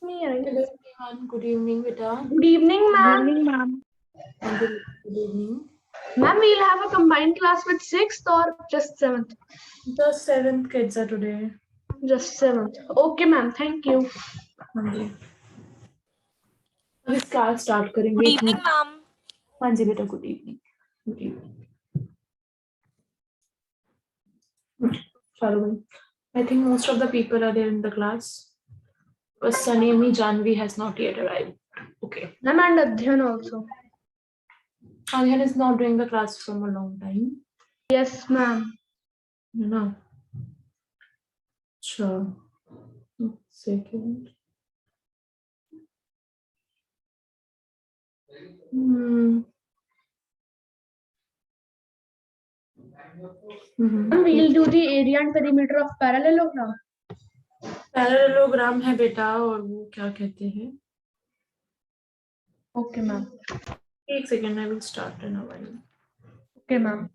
Me, right? Hello everyone, good evening beta. Good evening, Good ma'am. evening, ma'am. Good evening. Ma'am, we'll have a combined class with 6th or just 7th? Just 7th kids are today. Just 7th. Okay, ma'am. Thank you. हाँ जी, अब इस class start करेंगे। Good evening, ma'am. हाँ जी बेटा, good evening. Good evening. चलो भाई, I think most of the people are there in the class. But Sanemi Janvi has not yet arrived. Okay. Ma'am, and Adhyan also. Adhyan is not doing the class from a long time. Yes, ma'am. You know. Sure. Second. Ma'am, we'll do the area and perimeter of parallelogram. Parallelogram है बेटा, और वो क्या कहते हैं? Okay, ma'am. एक second, I will start in a while. Okay, ma'am.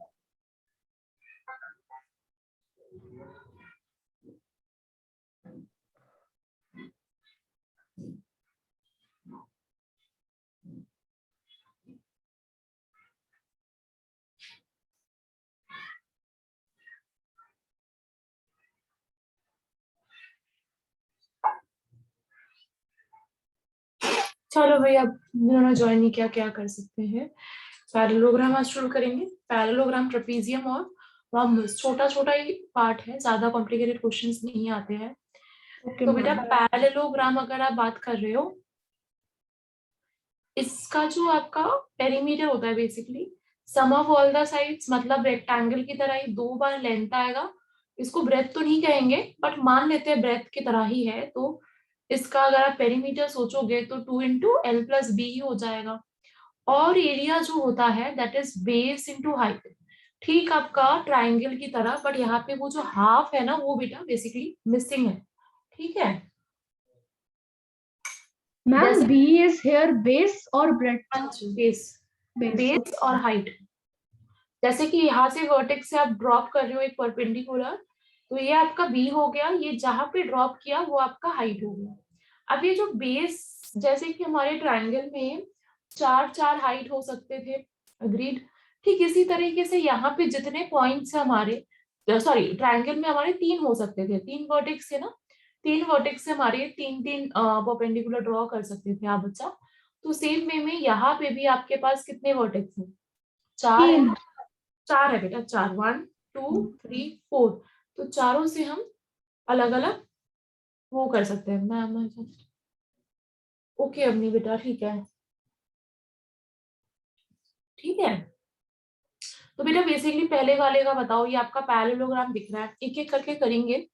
चलो भाई, अब जिन्होंने ज्वाइन नहीं किया क्या कर सकते हैं। पैरेललोग्राम आज शुरू करेंगे। पैरेललोग्राम, ट्रेपीजियम और रोम्बस, छोटा छोटा ही पार्ट है, ज्यादा कॉम्प्लिकेटेड क्वेश्चंस नहीं आते हैं। Okay, तो बेटा ma'am. पैरेललोग्राम अगर आप बात कर रहे हो, इसका जो आपका पेरीमीटर होता है basically sum of all the sides, मतलब रेक्टेंगल की तरह ही 2 बार लेंथ आएगा। इसको ब्रेथ तो नहीं कहेंगे, बट मान लेते हैं ब्रेथ की तरह ही है। तो इसका अगर आप पेरीमीटर सोचोगे तो 2 इंटू एल प्लस बी ही हो जाएगा। और एरिया जो होता है that is base into height, ठीक आपका ट्राइंगल की तरह, बट यहाँ पे वो जो हाफ है ना, वो बेटा बेसिकली मिसिंग है। ठीक है, Ma'am, B is here base or breadth? Base, Base. Base और हाइट। जैसे कि यहाँ से वर्टेक्स से आप ड्रॉप कर रहे हो एक परपेंडिकुलर, तो ये आपका बी हो गया, ये जहां पे ड्रॉप किया वो आपका हाइट हो गया। अब ये जो बेस, जैसे कि हमारे ट्रायंगल में 4 हाइट हो सकते थे, अग्रीड, ठीक इसी तरीके से यहाँ पे जितने पॉइंट्स हमारे, सॉरी ट्रायंगल में हमारे 3 हो सकते थे, 3 वर्टेक्स है ना, 3 वर्टेक्स से हमारे 3 परपेंडिकुलर ड्रॉ कर सकते थे आप बच्चा। तो सेम वे में यहाँ पे भी आपके पास कितने वर्टेक्स हैं? 4 है ना, 4 है बेटा, 4, 1 2 3 4। तो चारों से हम अलग अलग वो कर सकते हैं। मैम ओके अवनी बेटा, ठीक है, ठीक है। तो बेटा बेसिकली पहले वाले का बताओ, ये आपका पैरेललोग्राम दिख रहा है, एक एक करके करेंगे।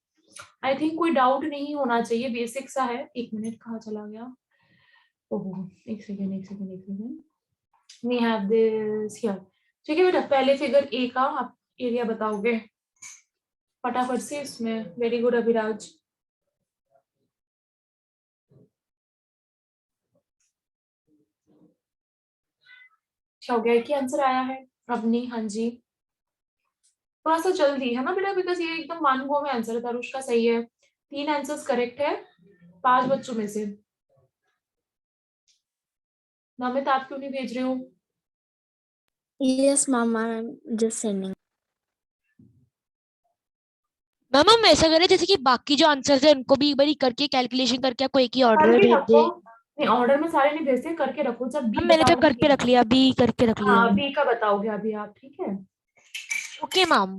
आई थिंक कोई डाउट नहीं होना चाहिए, बेसिक सा है। एक मिनट, कहाँ चला गया? ओहो, एक सेकेंड एक सेकेंड एक second, we have this here. ठीक है बेटा, पहले फिगर ए का आप एरिया बताओगे फटाफट से इसमें। Very good Abhiraj. क्या हो गया, एक ही आंसर आया है अवनी? हाँ जी, थोड़ा सा जल्दी है ना बेटा, बिकॉज ये एकदम वन गो में आंसर है। तरुष का सही है, 3 आंसर्स करेक्ट है 5 बच्चों में से। नमित आप क्यों नहीं भेज रहे हो? Yes, ma'am, I'm just sending. Ma'am हम ऐसा करें जैसे कि बाकी जो आंसर्स है उनको भी एक बार करके कैलकुलेशन करके आपको एक ही ऑर्डर में करके भेज रखो, दे। नहीं ऑर्डर में सारे नहीं भेजते, करके रखो। जब बी मैम मैंने तो करके बताओगे, रख लिया, अभी करके रख लिया। हाँ बी का बताओगे अभी आप, ठीक है। Okay ma'am.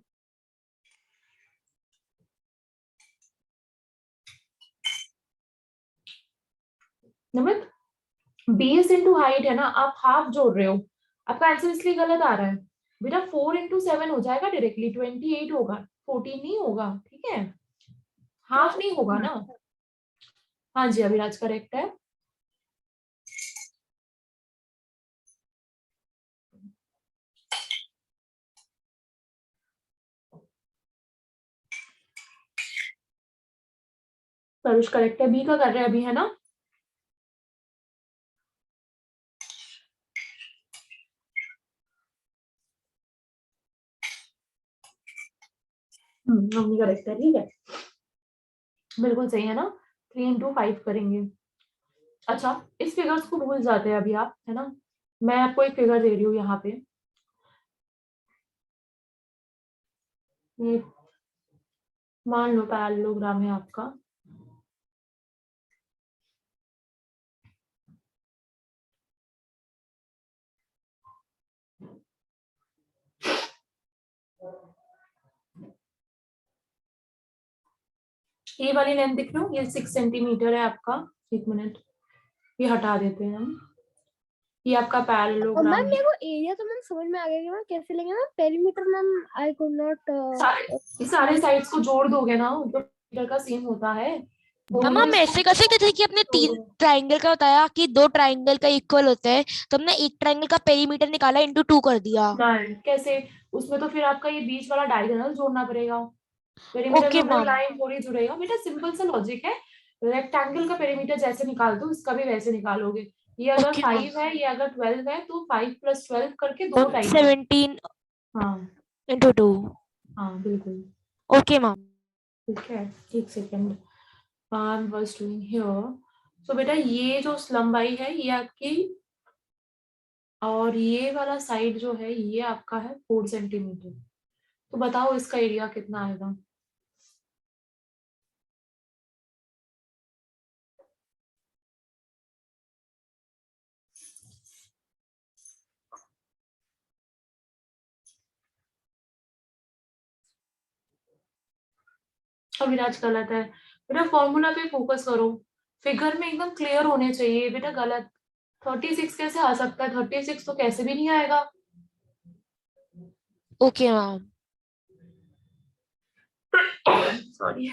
Namit, base into height है ना, आप हाफ जोड़ रहे हो, आपका आंसर इसलिए गलत आ रहा है बेटा। 4 इंटू 7 हो जाएगा डायरेक्टली, 28 होगा, 14 नहीं होगा, ठीक है, हाफ नहीं होगा ना। हाँ जी अभिराज करेक्ट है। परुष करेक्ट है, बी का कर रहे हैं अभी, है ना? मम्मी करेक्ट है, ठीक है, बिल्कुल सही है ना। 3 into 5 करेंगे। अच्छा, इस फिगर्स को भूल जाते हैं अभी आप, है ना? मैं आपको एक फिगर दे रही हूँ यहाँ पे, ये मान लो पैरेललोग्राम है आपका। ये वाली लेंथ दिख रही हो, ये 6 सेंटीमीटर है आपका। एक मिनट, ये हटा देते हैं हम। ये आपका और पैरेललोग्राम मैम है। मेरे को एरिया तो मैम समझ में आ गया कि मैम कैसे लेंगे ma'am perimeter ma'am I could not सारे साइड्स को जोड़ दोगे ना तो मीटर का सेम होता है। मैम दोनों हम ऐसे कर सकते थे कि अपने 3 ट्राइंगल का बताया कि 2 ट्राइंगल का इक्वल होता है, तो हमने एक ट्राइंगल का पेरीमीटर निकाला इंटू 2 कर दिया। कैसे? उसमें तो फिर आपका ये बीच वाला डायगोनल जोड़ना पड़ेगा। पेरीमीटर ओके में वो मैम। लाइन थोड़ी जुड़ेगा बेटा, सिंपल सा लॉजिक है। रेक्टेंगल का पेरीमीटर जैसे निकालते हो इसका भी वैसे निकालोगे। ये अगर ओके मैम। 5 है, ये अगर 12 है, तो 5 + 12 करके 2 टाइप। 17 हाँ इंटू 2। हाँ बिल्कुल, ओके मैम। ठीक है। एक second, I was doing here. So बेटा ये जो लंबाई है ये आपकी, और ये वाला साइड जो है ये आपका है 4 सेंटीमीटर। तो बताओ इसका एरिया कितना आएगा? अविराज गलत है बेटा, फॉर्मूला पे फोकस करो, फिगर में एकदम क्लियर होने चाहिए बेटा। गलत, 36 कैसे आ सकता है? 36 तो कैसे भी नहीं आएगा। Okay ma'am. सॉरी,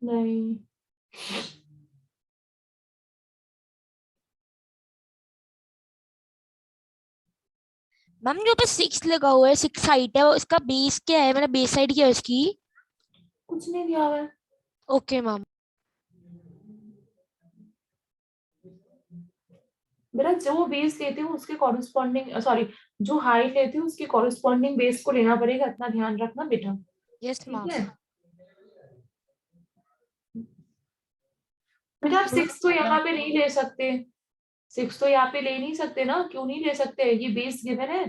नहीं मैम जो पे 6 लगा हुआ है, 6 हाइट है, वो इसका बेस क्या है, मतलब बेस साइड क्या है उसकी? कुछ नहीं दिया हुआ है ओके मैम। बेटा। जो बेस लेते हो उसके कॉरेस्पॉन्डिंग, सॉरी, जो हाइट लेते हो उसके कॉरेस्पॉन्डिंग बेस को लेना पड़ेगा, इतना ध्यान रखना बेटा, यस ठीक मैम। है बेटा। आप 6 तो यहाँ पे नहीं ले सकते, 6 तो यहाँ पे ले नहीं सकते ना। क्यों नहीं ले सकते? ये बेस गिवन है,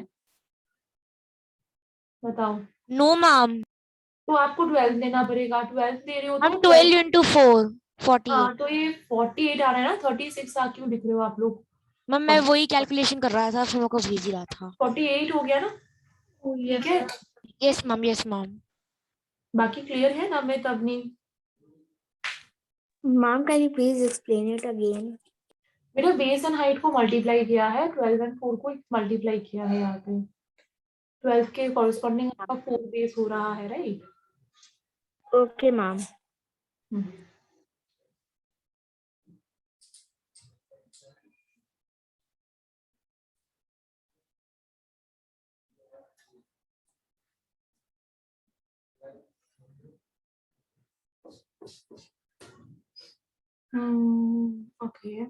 बताओ। No ma'am. तो आपको 12 देना पड़ेगा, 12 दे रहे हो हम तो 12 इंटू 4 48। हाँ, तो ये 48 आ रहा है ना। 36 आ क्यों लिख रहे हो आप लोग? मैम मैं वही कैलकुलेशन कर रहा था, फिर मेरे को भेज ही रहा था। 48 हो गया ना, ठीक है। Yes ma'am, yes ma'am. बाकी क्लियर है ना? मैं तब नहीं, Ma'am, can you please explain it again? मेरा बेस एंड हाइट को मल्टीप्लाई किया है, 12 एंड 4 को मल्टीप्लाई किया है यहाँ पे। 12 के कॉरेस्पॉन्डिंग आपका 4 बेस हो रहा है, राइट? Okay, ma'am. ओके।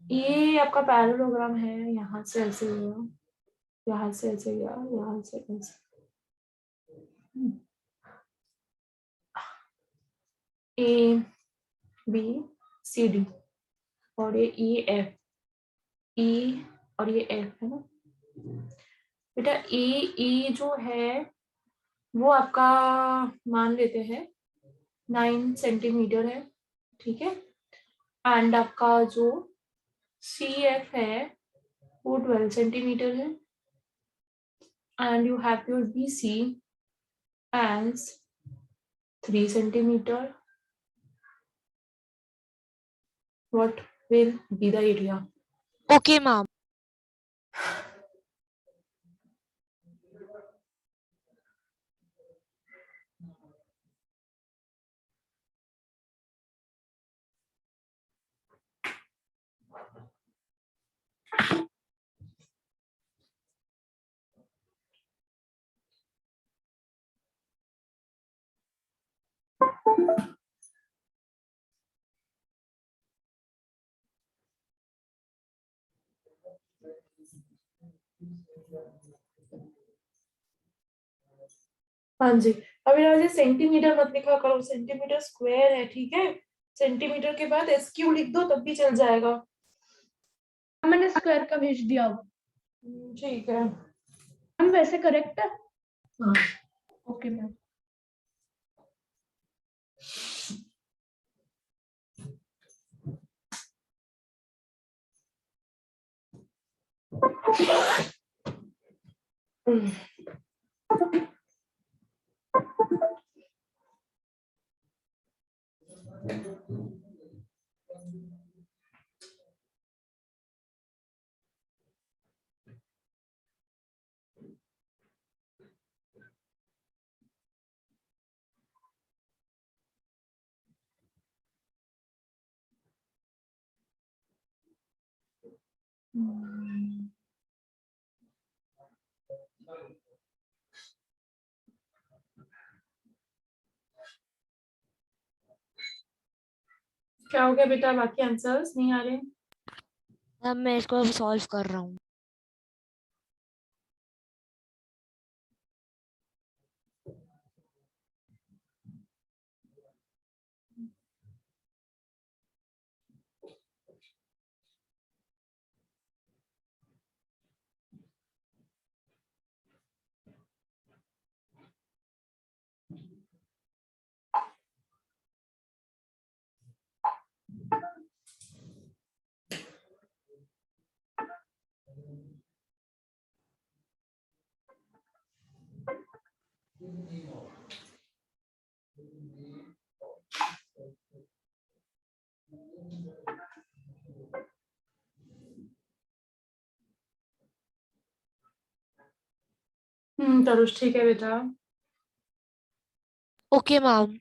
ये आपका पैरेललोग्राम है, यहाँ से ऐसे हुआ, यहाँ से ऐसे गया, यहाँ से ऐसे। ए बी सी डी, और ये ई एफ, ई और ये एफ है ना बेटा। ई जो है वो आपका मान लेते हैं 9 सेंटीमीटर है, ठीक है। एंड आपका जो सी एफ है वो 12 सेंटीमीटर है। And you have your B C as 3 centimetre. What will be the area? Okay ma'am. हाँ जी, अभी राजे सेंटीमीटर मत लिखा करो, सेंटीमीटर स्क्वायर है, ठीक है। सेंटीमीटर के बाद SQ लिख दो तब भी चल जाएगा। मैंने स्क्वायर का भेज दिया अब। ठीक है। हम वैसे करेक्ट है। हाँ। Okay ma'am. क्या हो गया बेटा, बाकी आंसर्स नहीं आ रहे? अब मैं इसको सॉल्व कर रहा हूँ। तरुष ठीक है बेटा। Okay ma'am.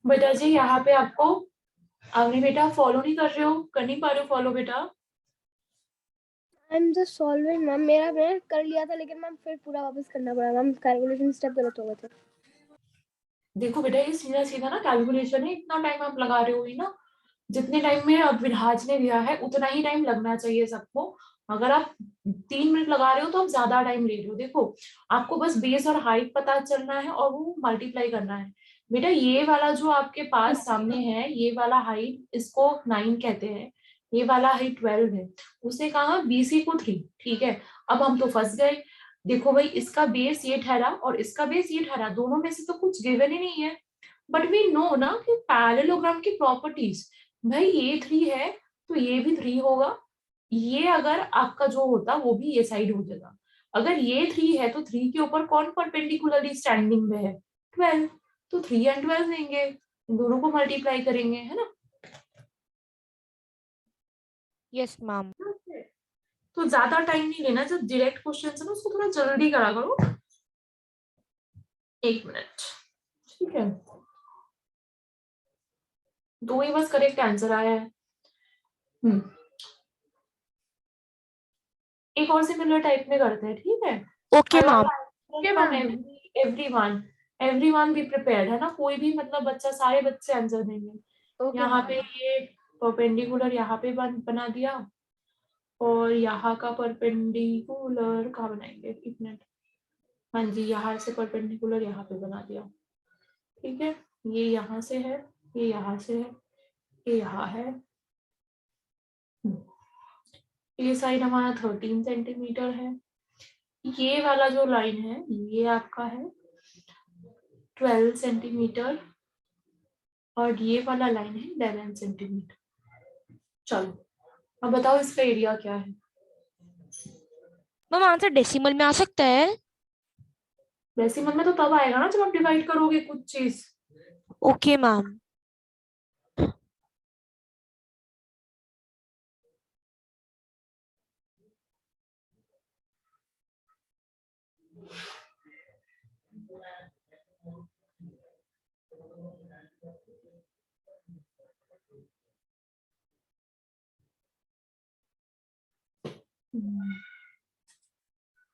बेटा जी यहाँ पे आपको, अभी बेटा फॉलो नहीं कर रहे हो, कर नहीं पा रहे हो फॉलो बेटा? I am just solving ma'am, मेरा मैं कर लिया था लेकिन मैम फिर पूरा वापस करना पड़ा मैम, कैलकुलेशन स्टेप गलत हो गए थे। देखो बेटा ये सीधा सीधा ना कैलकुलेशन है, इतना टाइम आप लगा रहे हो ना, जितने टाइम में अब विराज ने दिया है उतना ही टाइम लगना चाहिए सबको। अगर आप 3 मिनट लगा रहे हो तो आप ज्यादा टाइम ले रहे हो। देखो आपको बस बेस और हाइट पता चलना है और वो मल्टीप्लाई करना है। बेटा ये वाला जो आपके पास सामने है, ये वाला हाइट, इसको 9 कहते हैं, ये वाला हाइट 12 है। उसे कहा BC को 3, ठीक है। अब हम तो फंस गए। देखो भाई इसका बेस ये ठहरा और इसका बेस ये ठहरा, दोनों में से तो कुछ गिवन ही नहीं है। बट वी नो ना कि पैरेललोग्राम की प्रॉपर्टीज, भाई ये 3 है तो ये भी 3 होगा। ये अगर आपका जो होता वो भी ये साइड हो जाएगा। अगर ये 3 है तो 3 के ऊपर कौन परपेंडिकुलरली स्टैंडिंग में है? 12। तो 3 एंड 12 देंगे, इन दोनों को मल्टीप्लाई करेंगे, है ना। Yes ma'am. तो ज्यादा टाइम नहीं लेना, जब डायरेक्ट क्वेश्चन है ना उसको थोड़ा जल्दी करा करो। 1 मिनट, ठीक है। दो ही बस करेक्ट आंसर आया है। एक और सिमिलर टाइप में करते हैं, ठीक है। Okay ma'am. From everyone, everyone be prepared, है ना। कोई भी मतलब बच्चा, सारे बच्चे आंसर देंगे। यहाँ पे ये परपेंडिकुलर यहाँ पे बना दिया, और यहाँ का परपेंडिकुलर कहाँ बनाएंगे, 1 मिनट। हाँ जी, यहाँ से परपेंडिकुलर यहाँ पे बना दिया, ठीक है। ये यहाँ से है, ये यहाँ से है, ये यहाँ है। ये साइड हमारा 13 सेंटीमीटर है। ये वाला जो लाइन है ये आपका है 12 सेंटीमीटर, और ये वाला लाइन है 11 सेंटीमीटर। चलो अब बताओ इसका एरिया क्या है? मैम आंसर डेसिमल में आ सकता है? डेसिमल में तो तब आएगा ना जब आप डिवाइड करोगे कुछ चीज। Okay ma'am.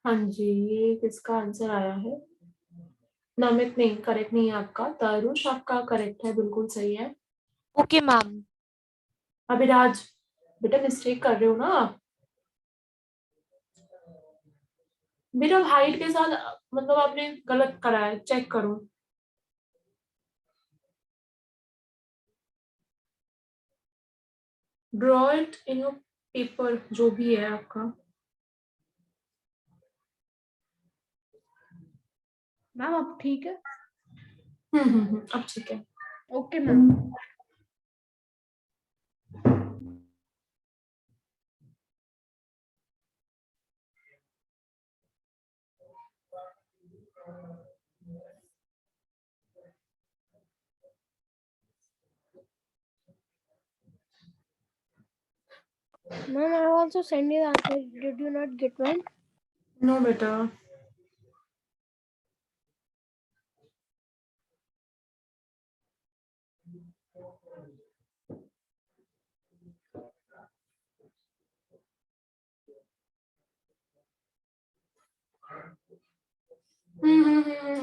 हाँ जी, ये किसका आंसर आया है? नमित नहीं, करेक्ट नहीं है आपका। तरुष आपका करेक्ट है, बिल्कुल सही है। Okay ma'am. अभिराज, बेटा मिस्टेक कर रहे हो ना आप। बेटा हाइट के साथ मतलब आपने गलत करा है, चेक करो। Draw it in your paper, जो भी है आपका। मैम अब ठीक है? अब ठीक है। Okay ma'am. Ma'am, I also sent you the answer. Did you not get mine? No बेटा।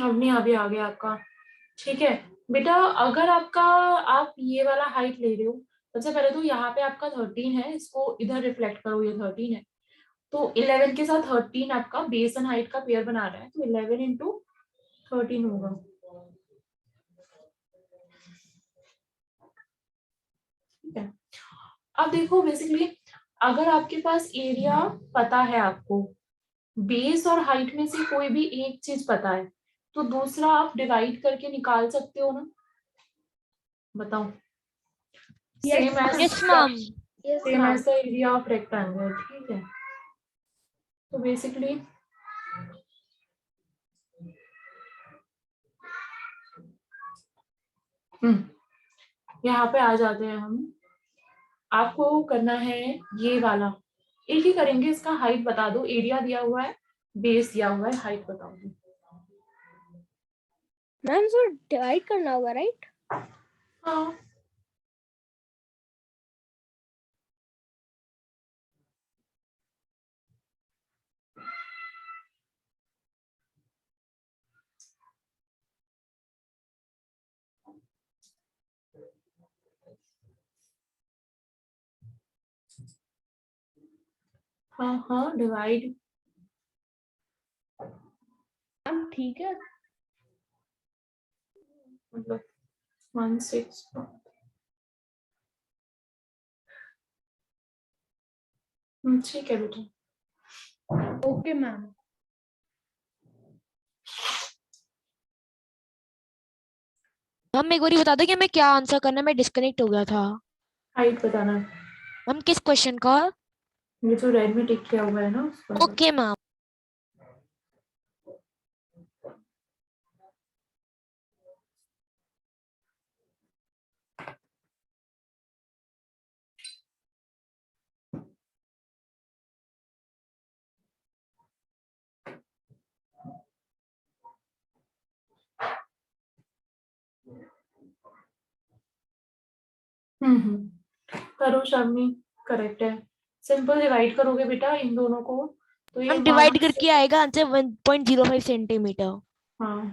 अभी अभी आ गया आपका। ठीक है बेटा, अगर आपका आप ये वाला हाइट ले रहे हो, सबसे पहले तो यहाँ पे आपका 13 है, इसको इधर रिफ्लेक्ट करो, ये 13 है। तो 11 के साथ 13 आपका बेस एंड हाइट का पेयर बना रहा है, तो 11 इंटू 13 होगा। ठीक है, अब देखो बेसिकली अगर आपके पास एरिया पता है, आपको बेस और हाइट में से कोई भी एक चीज पता है, तो दूसरा आप डिवाइड करके निकाल सकते हो ना। बताओ। Same as yes ma'am. Yes, same ma'am. As the area of rectangle. ठीक है, तो बेसिकली यहाँ पे आ जाते हैं हम। आपको करना है ये वाला, एक ही करेंगे, इसका हाइट बता दो। एरिया दिया हुआ है, बेस दिया हुआ है, हाइट बताओ। Ma'am, so divide करना होगा, right? हाँ हाँ हाँ, डिवाइड। मैम ठीक है? मतलब 1/6। ठीक है बेटा। Okay ma'am. मैम एक बार बता दो कि हमें क्या आंसर करना है, मैं डिस्कनेक्ट हो गया था। हाइट बताना है। मैम किस क्वेश्चन का? ये जो रेड में टिक किया हुआ है ना, उसका। Okay ma'am. करो शामनी, करेक्ट है। सिंपल डिवाइड करोगे बेटा इन दोनों को, तो ये हम मान। डिवाइड करके आएगा आंसर 1.05 सेंटीमीटर। हाँ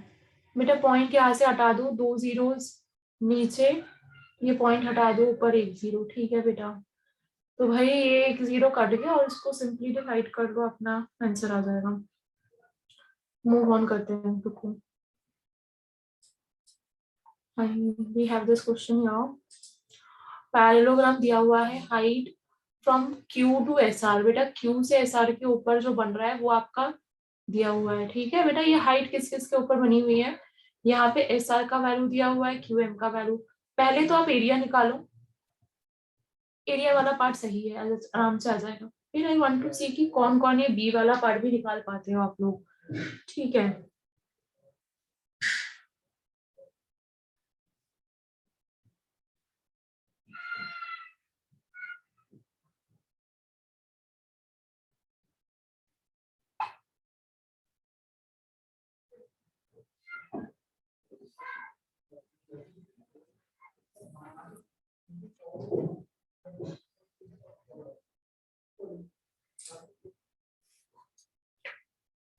बेटा, पॉइंट यहाँ से हटा दो, 2 जीरोस नीचे, ये पॉइंट हटा दो, ऊपर 1 जीरो। ठीक है बेटा, तो भाई ये 1 जीरो कट गया और इसको सिंपली डिवाइड कर लो, अपना आंसर आ जाएगा। मूव ऑन करते हैं, रुको। We have this question now. Parallelogram दिया हुआ है, height from Q to S R. बेटा क्यू से एस आर के ऊपर जो बन रहा है वो आपका दिया हुआ है। ठीक है बेटा, ये हाइट किस किस के ऊपर बनी हुई है? यहाँ पे एस आर का वैल्यू दिया हुआ है, क्यू एम का वैल्यू। पहले तो आप एरिया निकालो, एरिया वाला पार्ट सही है, आराम से आ जाएगा। फिर आई वांट टू सी कि कौन कौन ये बी वाला पार्ट भी निकाल पाते हो आप लोग। ठीक है,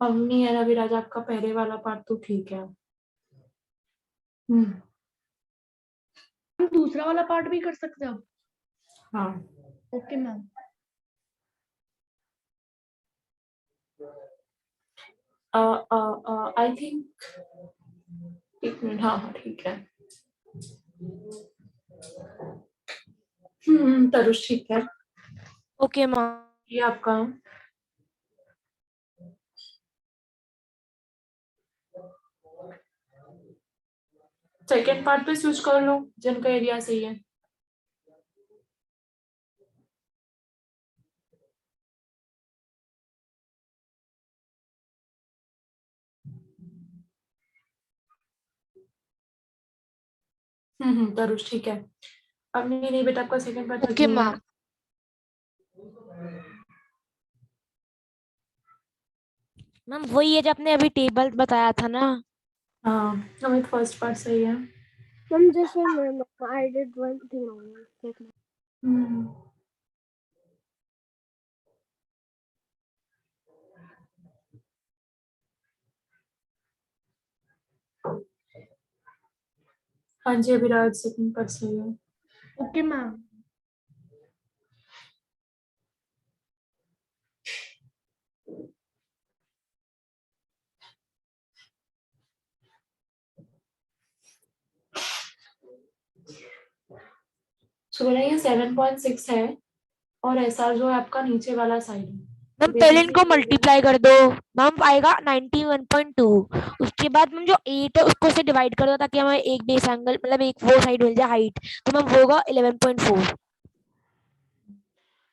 अवनी है रविराज, आपका पहले वाला पार्ट तो ठीक है। हम्म। हम दूसरा वाला पार्ट भी कर सकते हो? हाँ ओके मैम। आई थिंक, एक मिनट, हाँ हाँ ठीक है। तरुष ठीक है, ओके मैम। ये आपका सेकेंड पार्ट पे स्विच कर लो, जिनका एरिया सही है। तरुष ठीक है। अब नहीं बेटा, आपका सेकंड पार्ट ओके नहीं है। मैम। मैम वही है जो आपने अभी टेबल बताया था ना। हाँ, अमित फर्स्ट पार्ट सही है। Mom, just one minute. Mom. I did one thing wrong. Wait a minute. हम्म। हाँ जी अभिराज, सेकंड पार्ट सही है। Okay ma'am. सो बेटा ये 7.6 है, और ऐसा जो है आपका नीचे वाला साइड है। मैम पहले इनको मल्टीप्लाई कर दो। मैम आएगा 91.2। उसके बाद मैम जो 8 है उसको से डिवाइड कर दो ताकि हमें एक बेस एंगल मतलब एक वो साइड मिल जाए हाइट। तो मैम वो होगा 11.4।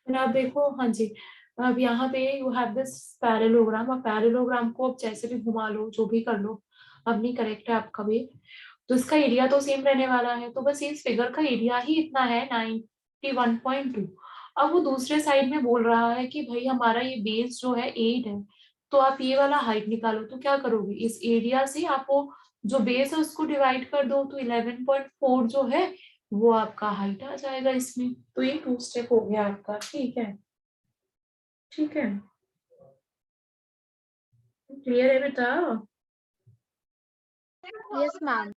आप देखो, हाँ जी, अब यहाँ पे यू हैव दिस पैरेलोग्राम। अब पैरेलोग्राम को आप जैसे भी घुमा लो, जो भी कर लो, अब नहीं करेक्ट है आपका भी, तो इसका एरिया तो सेम रहने वाला है। तो बस इस फिगर का एरिया ही इतना है 91.2। अब वो दूसरे साइड में बोल रहा है कि भाई हमारा ये बेस जो है 8 है, तो आप ये वाला हाइट निकालो। तो क्या करोगे, इस एरिया से आप वो जो बेस है उसको डिवाइड कर दो, तो 11.4 जो है वो आपका हाइट आ जाएगा इसमें। तो ये 2 स्टेप हो गया आपका, ठीक है। ठीक है, क्लियर है बेटा? Yes, ma'am.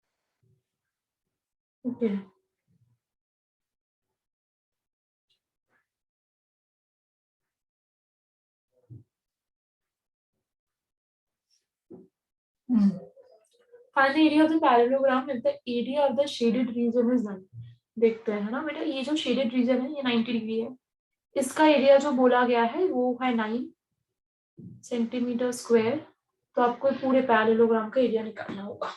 Okay. Find the area of the parallelogram if the area of the shaded region is none। देखते हैं, है ना बेटा, ये जो शेडेड रीजन है ये 90 डिग्री है, इसका एरिया जो बोला गया है वो है 9 सेंटीमीटर स्क्वायर। तो आपको पूरे पैरेललोग्राम का एरिया निकालना होगा।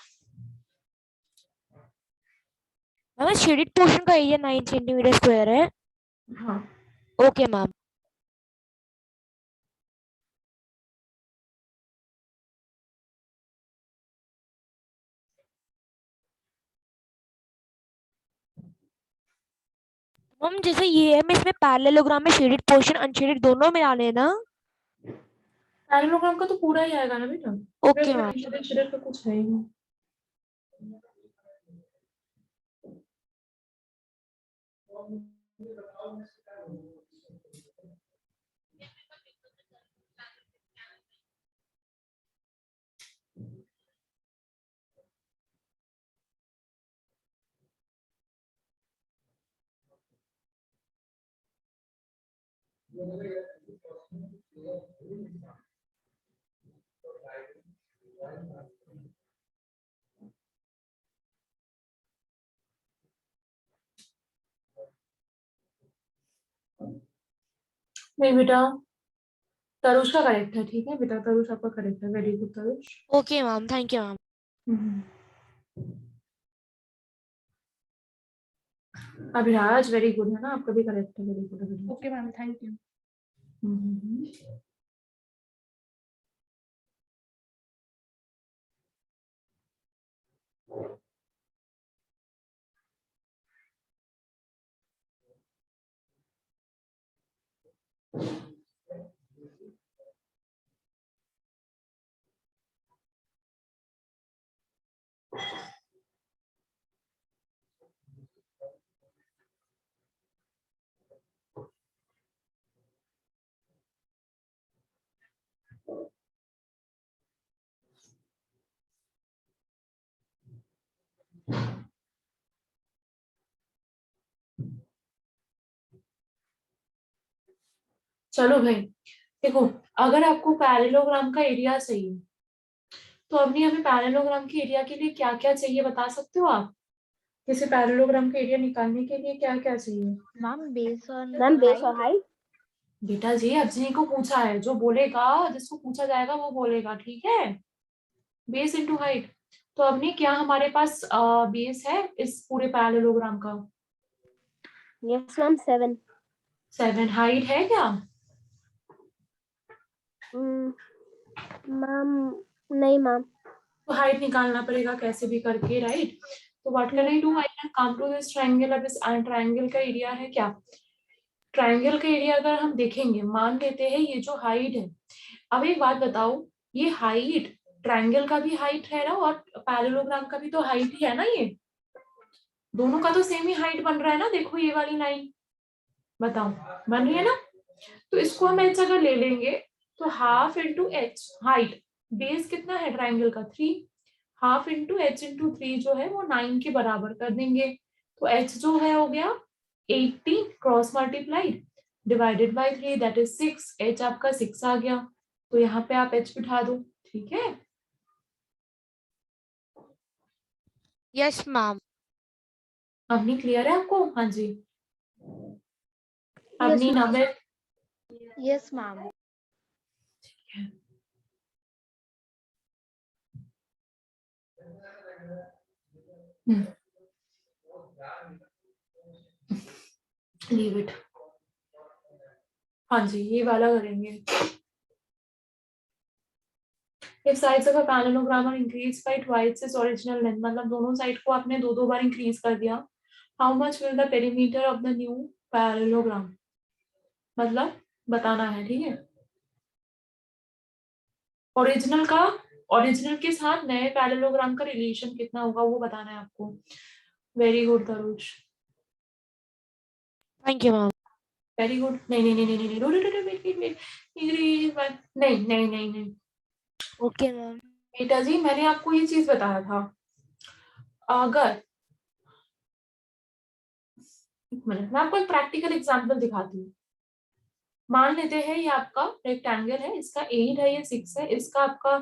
मैम शेडेड पोर्शन का एरिया 9 सेंटीमीटर स्क्वायर है। हाँ, ओके मैम। मैम जैसे ये है मैं इसमें पैरेललोग्राम में शेडेड पोर्शन अनशेडेड दोनों मिलाने हैं ना। पैरेललोग्राम का तो पूरा ही आएगा ना बेटा, ओके मैम। शेडेड शेडेड का कुछ है ही नहीं। नहीं बेटा, तरुष का करेक्ट है, ठीक है बेटा, तरुष आपका करेक्ट है, very good Tarush. Okay ma'am, thank you ma'am. Hmm. Abhiraj very good है ना, आपका भी करेक्ट है, very good Abhiraj. Okay ma'am, thank you. Hmm. चलो भाई, देखो अगर आपको पैरेललोग्राम का एरिया चाहिए तो अभी हमें पैरेललोग्राम के एरिया के लिए क्या क्या चाहिए बता सकते हो आप? जैसे पैरेललोग्राम का एरिया निकालने के लिए क्या क्या चाहिए? मैम बेस और मैम बेस और हाइट। बेटा जी अजनी को पूछा है, जो बोलेगा, जिसको पूछा जाएगा वो बोलेगा, ठीक है? Base into height. तो अभी क्या हमारे पास बेस है इस पूरे पैरेललोग्राम का? Yes ma'am 7। 7। हाइट है क्या? मैम नहीं मैम। तो हाइट निकालना पड़ेगा कैसे भी करके, राइट? तो what can I do? I can come to this triangle. अब इस ट्रायंगल का एरिया है क्या? ट्रायंगल का एरिया अगर हम देखेंगे, मान लेते हैं ये जो हाइट है। अब एक बात बताओ, ये हाइट ट्रायंगल का भी हाइट है ना, और पैरेललोग्राम का भी तो हाइट ही है ना, ये दोनों का तो सेम ही हाइट बन रहा है ना। देखो ये वाली लाइन, बताओ बन रही है ना? तो इसको हम एच अगर ले लेंगे तो half into H height, base कितना है ट्रायंगल का? 3। हाफ इंटू एच इंटू 3 जो है वो 9 के बराबर कर देंगे। तो एच जो है हो गया 80 cross multiplied divided by 3 that is 6। H आपका 6 आ गया, तो यहाँ पे आप एच बिठा दो, ठीक है? Yes ma'am. अवनी क्लियर है आपको? हाँ जी, Avni Namit. Yes ma'am. Leave it. हाँ जी, ये वाला करेंगे। If sides of a parallelogram are increased by twice its original length, मतलब दोनों साइड को आपने दो बार इंक्रीज कर दिया, how much will the perimeter of the new parallelogram, मतलब बताना है, ठीक है? ओरिजिनल के साथ नए पैरेललोग्राम का रिलेशन कितना होगा वो बताना है आपको। Very good Taruj, thank you ma'am. Very good. नहीं नहीं नहीं नहीं नहीं नहीं नहीं नहीं नहीं, ओके मैम। बेटा जी मैंने आपको ये चीज बताया था। अगर एक मिनट, मैं आपको एक प्रैक्टिकल एग्जांपल दिखाती हूँ। मान लेते हैं ये आपका रेक्टेंगल है, इसका 8 है, ये 6 है, इसका आपका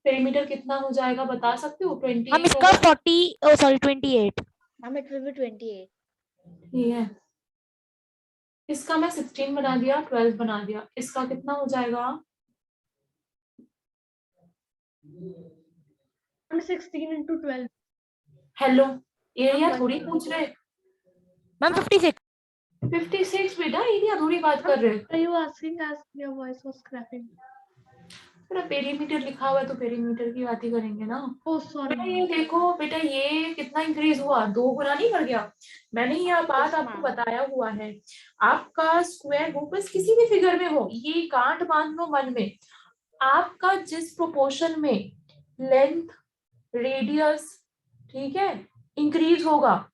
पेरीमीटर कितना हो जाएगा बता सकते हो? 28 हम इसका होगा। 40 sorry 28। Ma'am it will B 28। ये है, इसका मैं 16 बना दिया, 12 बना दिया, इसका कितना हो जाएगा? 16 into 12. हेलो, एरिया थोड़ी पूछ रहे। मैम 56। 56 बेटा, एरिया थोड़ी बात कर रहे। Are you asking as your voice was cracking? पूरा पेरीमीटर लिखा हुआ है तो पेरीमीटर की बात ही करेंगे ना। Oh, बेटा sorry. ये देखो, बेटा ये कितना इंक्रीज हुआ, 2 गुना नहीं बढ़ गया? मैंने ये बात आपको बताया हुआ है। आपका स्क्वायर हो, बस किसी भी फिगर में हो, ये गांठ बांध लो मन में। आपका जिस प्रोपोर्शन में लेंथ, रेडियस, ठीक है, इंक्रीज होगा,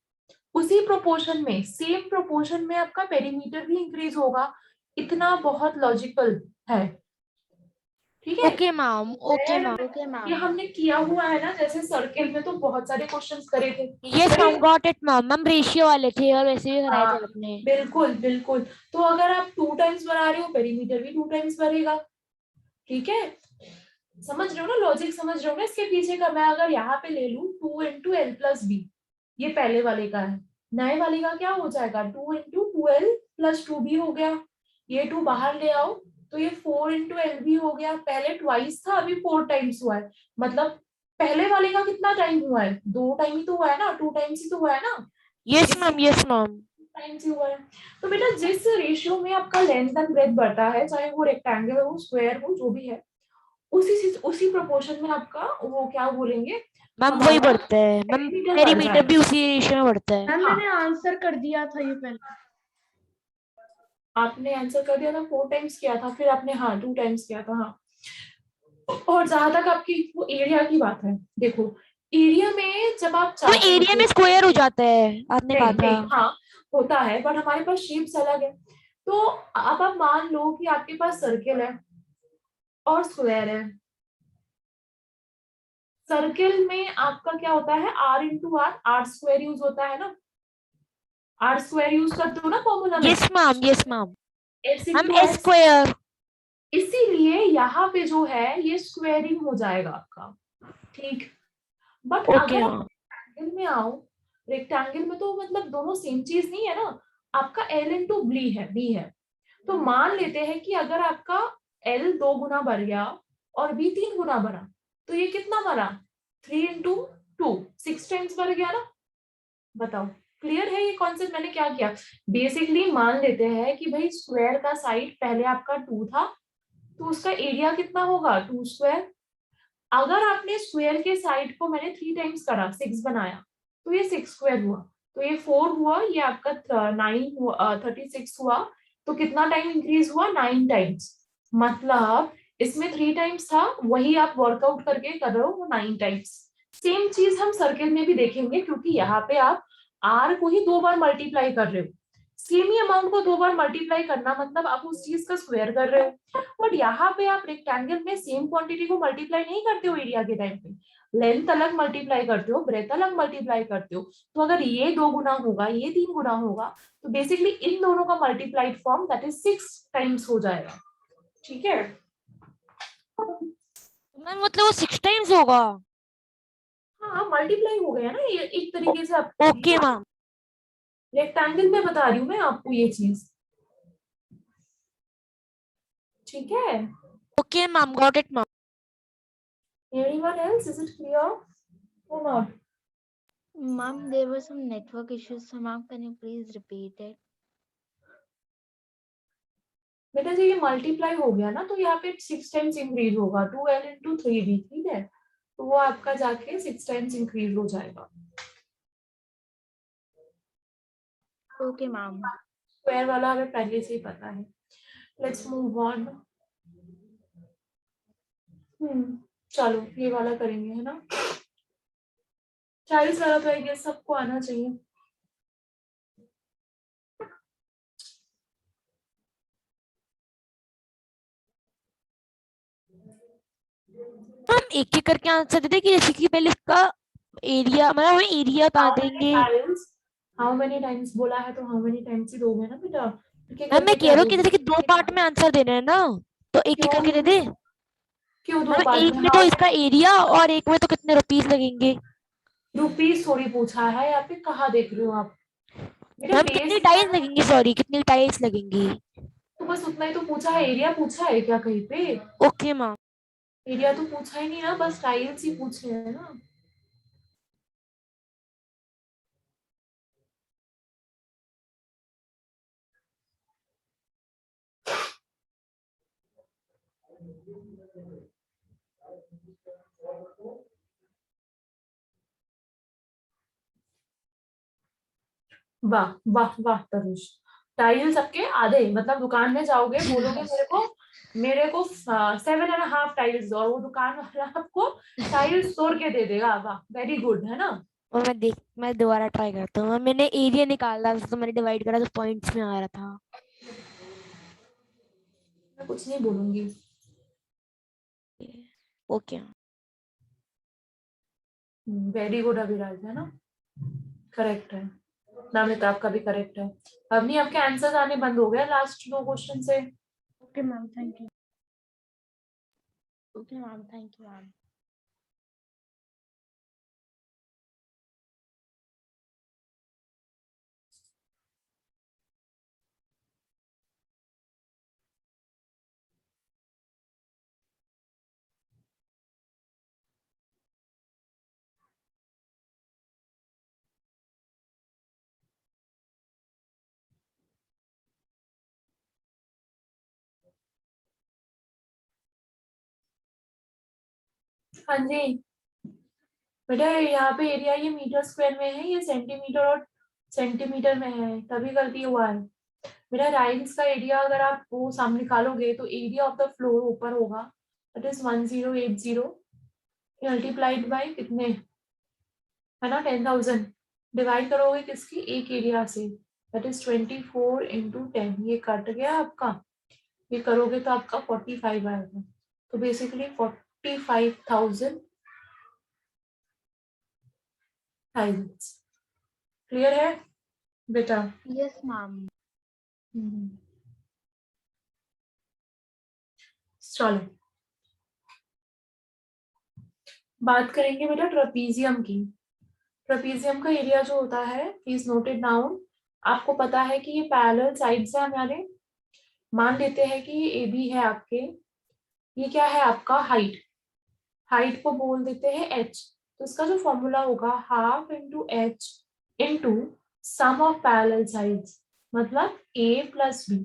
उसी प्रोपोर्शन में, सेम प्रोपोर्शन में आपका पेरीमीटर भी इंक्रीज होगा। इतना बहुत लॉजिकल है, ठीक है? Okay ma'am. Okay ma'am. Okay ये मैम। हमने किया हुआ है ना, जैसे सर्किल में तो बहुत सारे क्वेश्चंस करे थे। Yes ma'am got it ma'am. Ma'am ratio वाले थे और वैसे भी कराए थे आपने। बिल्कुल बिल्कुल। तो अगर आप 2 टाइम्स बना रहे हो, पेरीमीटर भी 2 टाइम्स बढ़ेगा, ठीक है? समझ रहे हो ना, लॉजिक समझ रहे हो ना इसके पीछे का? मैं अगर यहाँ पे ले लूं 2 इंटू एल प्लस बी, ये पहले वाले का है, नए वाले का क्या हो जाएगा? 2 इंटू 2l प्लस 2b हो गया। ये 2 बाहर ले आओ तो ये 4 इंटू एल बी हो गया। पहले ट्वाइस था, अभी 4 टाइम्स हुआ है। मतलब पहले वाले का कितना टाइम हुआ है? 2 टाइम ही तो हुआ है ना, 2 टाइम्स ही तो हुआ है ना। Yes ma'am. Yes ma'am. Times ही हुआ है। तो बेटा जिस रेशियो में आपका लेंथ एंड ब्रेथ बढ़ता है, चाहे वो रेक्टेंगल हो, स्क्वायर हो, जो भी है, उसी प्रोपोर्शन में आपका वो क्या बोलेंगे, मैम वही बढ़ता है मैम। पेरीमीटर बढ़ पेरीमीटर जाएगा। भी उसी रेशियो में बढ़ता है। मैम हाँ। मैंने आंसर कर दिया था ये पहले. आपने आंसर कर दिया था, 4 टाइम्स किया था, फिर आपने हाँ 2 टाइम्स किया था। हाँ, और जहां तक आपकी वो एरिया की बात है, देखो एरिया में जब आप तो चाहते एरिया में स्क्वायर हो जाता है, आपने कहा था। हाँ होता है, बट हमारे पास शेप्स अलग है। तो अब आप मान लो कि आपके पास सर्किल है और स्क्वायर है। सर्किल में आपका क्या होता है? R into R, R square use होता है ना, आर स्क्वायर यूज करते हो ना फॉर्मूला में। Yes ma'am. Yes ma'am. S हम into एस S, स्क्वायर। इसीलिए यहाँ पे जो है ये स्क्वेयरिंग हो जाएगा आपका, ठीक। बट ओके अगर आप मैम। रेक्टेंगल में आओ, रेक्टेंगल में तो मतलब दोनों सेम चीज नहीं है ना, आपका L इंटू बी है, तो मान लेते हैं कि अगर आपका L 2 गुना बढ़ गया और B 3 गुना बढ़ा, तो ये कितना बढ़ा, 3 इंटू 2, 6 टाइम्स बढ़ गया ना। बताओ क्लियर है ये कॉन्सेप्ट मैंने क्या किया। बेसिकली मान लेते हैं कि भाई स्क्वायर का साइड पहले आपका 2 था, तो उसका एरिया कितना होगा, 2 स्क्वायर। अगर आपने स्क्वायर के साइड को मैंने 3 टाइम्स करा, 6 बनाया, तो ये 6 स्क्वायर हुआ, तो ये 4 हुआ, ये आपका 9 हुआ, 36 हुआ, तो कितना टाइम इंक्रीज हुआ, 9 टाइम्स। मतलब इसमें 3 टाइम्स था, वही आप वर्कआउट करके कर रहे हो, वो 9 टाइम्स। सेम चीज हम सर्किल में भी देखेंगे, क्योंकि यहाँ पे आप आर को ही 2 बार मल्टीप्लाई कर रहे हो, सेम ही अमाउंट को 2 बार मल्टीप्लाई करना मतलब आप उस चीज का स्क्वायर कर रहे हो। बट यहाँ पे आप रेक्टेंगल में सेम क्वांटिटी को मल्टीप्लाई नहीं करते हो एरिया के टाइम पे, लेंथ अलग मल्टीप्लाई करते हो, ब्रेथ अलग मल्टीप्लाई करते हो। तो अगर ये 2 गुना होगा, ये 3 गुना होगा, तो बेसिकली इन दोनों का multiplied form that is 6 times हो जाएगा, ठीक है। मैम मतलब वो 6 टाइम्स होगा। हाँ मल्टीप्लाई हो गया ना ये एक तरीके से आप, ओके मैम। रेक्टेंगल में बता रही हूँ मैं आपको ये चीज, ठीक है। Okay ma'am, got it ma'am. Anyone else, is it clear or not? Ma'am, there were some network issues. So, ma'am, can you please repeat it? बेटा जी ये मल्टीप्लाई हो गया ना, तो यहाँ पे 6 टाइम्स इंक्रीज होगा, 2L इंटू 3B, ठीक है, तो वो आपका जाके 6 टाइम्स इंक्रीज हो जाएगा। Okay, ma'am. स्क्वायर वाला हमें पहले से ही पता है। Let's move on. चलो ये वाला करेंगे, है ना। चाइल्ड वाला तो आई गेस सबको आना चाहिए। हम एक एक करके आंसर देते कि जैसे कि पहले इसका एरिया, मतलब हमें एरिया बता देंगे। हाउ मेनी टाइम्स बोला है, तो हाउ मेनी टाइम्स ही दोगे ना बेटा, एक एक मैम मैं करके कह क्या रहा हूँ कि दोगे। जैसे कि 2 पार्ट में आंसर देना है ना, तो एक एक क्यों, करके दे दे। क्यों 2 मैम पार्ट एक में, में तो हाउ इसका एरिया और एक में तो कितने रुपीस लगेंगे। रुपीज थोड़ी पूछा है, यहाँ पे कहाँ देख रहे हो आप, मेरा मैम बेस कितनी दिया टाइल्स है, लगेंगी, सॉरी कितनी टाइल्स लगेंगी। तो बस उतना ही तो पूछा है, एरिया पूछा है क्या कहीं पे, ओके मैम। एरिया तो पूछा ही नहीं ना, बस टाइल्स ही पूछे हैं ना। वाह वाह वाह तरुष, टाइल सबके आधे, मतलब दुकान में जाओगे बोलोगे मेरे को 7.5 टाइल्स, और वो दुकान वाला आपको टाइल्स तोड़ के दे देगा। वाह वेरी गुड, है ना। और मैं दोबारा ट्राई करता हूँ। मैंने एरिया निकाला तो मैंने डिवाइड करा तो पॉइंट्स में आ रहा था। मैं कुछ नहीं बोलूंगी। ओके। वेरी गुड अभिराज, है ना, करेक्ट है। नमिता आपका भी करेक्ट है। अब नहीं, आपके आंसर्स आने बंद हो गए लास्ट 2 क्वेश्चन से। Okay, ma'am. Thank you. Okay, ma'am. Thank you, ma'am. हाँ जी बेटा, यहाँ पे एरिया ये मीटर स्क्वायर में है, ये सेंटीमीटर और सेंटीमीटर में है, तभी गलती हुआ है। मेरा राइम्स का एरिया अगर आप वो सामने निकालोगे तो एरिया ऑफ द फ्लोर ऊपर होगा, दैट इज 1080 मल्टीप्लाइड बाय कितने, है ना, 10,000, डिवाइड करोगे किसकी, एक एरिया से, दैट इज 24 इंटू 10, ये कट गया आपका, ये करोगे तो आपका 45 आएगा, तो बेसिकली 45,000 टाइल्स। क्लियर है बेटा। Yes, ma'am. चलो बात करेंगे बेटा ट्रेपीजियम की। ट्रेपीजियम का एरिया जो होता है, प्लीज नोट इट डाउन। आपको पता है कि ये पैरेलल साइड्स है हमारे। मान लेते हैं कि ये ए बी है आपके। ये क्या है आपका हाइट। हाइट को बोल देते हैं एच। तो इसका जो फॉर्मूला होगा half into H into sum of parallel sides, मतलब ए प्लस बी।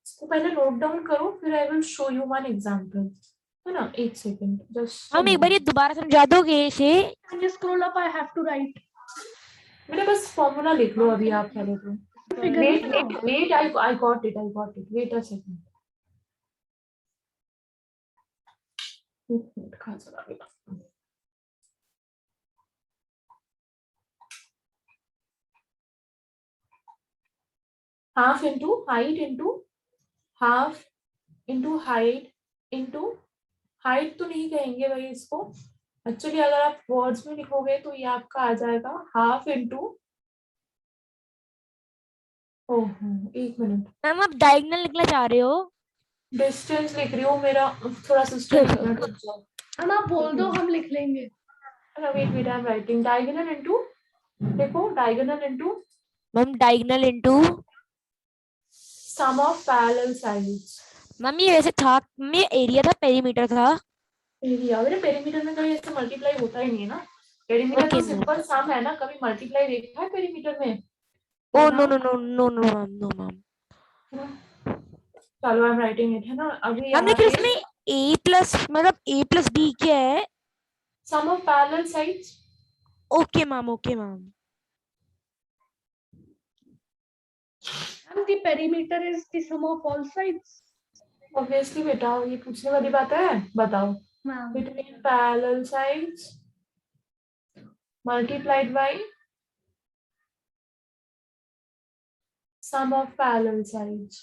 इसको पहले नोट डाउन करो, फिर I will show you one example, है ना। एक सेकेंड जस्ट। हम एक बार ये दोबारा समझा दोगे इसे? Can you scroll up? I have to write. मेरे बस फॉर्मूला लिख लो अभी आप पहले तो। Figure wait it wait out. Wait, I got it, I got it, wait a second. कहाँ चला गया? Half into height into half into height into height तो नहीं कहेंगे भाई इसको। एक्चुअली अगर आप वर्ड्स में लिखोगे तो ये आपका आ जाएगा हाफ इंटू, ओहो एक मिनट, मैम आप डायगोनल निकला चाह रहे हो? डिस्टेंस लिख रही हूँ, मेरा थोड़ा सिस्टम रुक जाओ। हम आप बोल दो, हम लिख लेंगे. Wait wait, I am writing diagonal into, देखो diagonal into ma'am diagonal into sum of parallel sides. Ma'am ये वैसे था, ये एरिया था, पेरीमीटर था। एरिया, मेरे पेरीमीटर में कभी ऐसा मल्टीप्लाई होता ही नहीं है ना। पेरीमीटर तो Okay, सिंपल सम है ना, कभी मल्टीप्लाई देखा है पेरीमीटर में? Oh no no no no no ma'am, no ma'am. चलो आई एम राइटिंग इट, है ना। अभी मैम यहाँ लेकिन पे इसमें ए प्लस मतलब ए प्लस बी क्या है? Sum of parallel sides. Okay ma'am, okay ma'am. And the perimeter is the sum of all sides. Obviously बेटा, ये पूछने वाली बात है, बताओ। Ma'am. Between parallel sides multiplied by sum of parallel sides.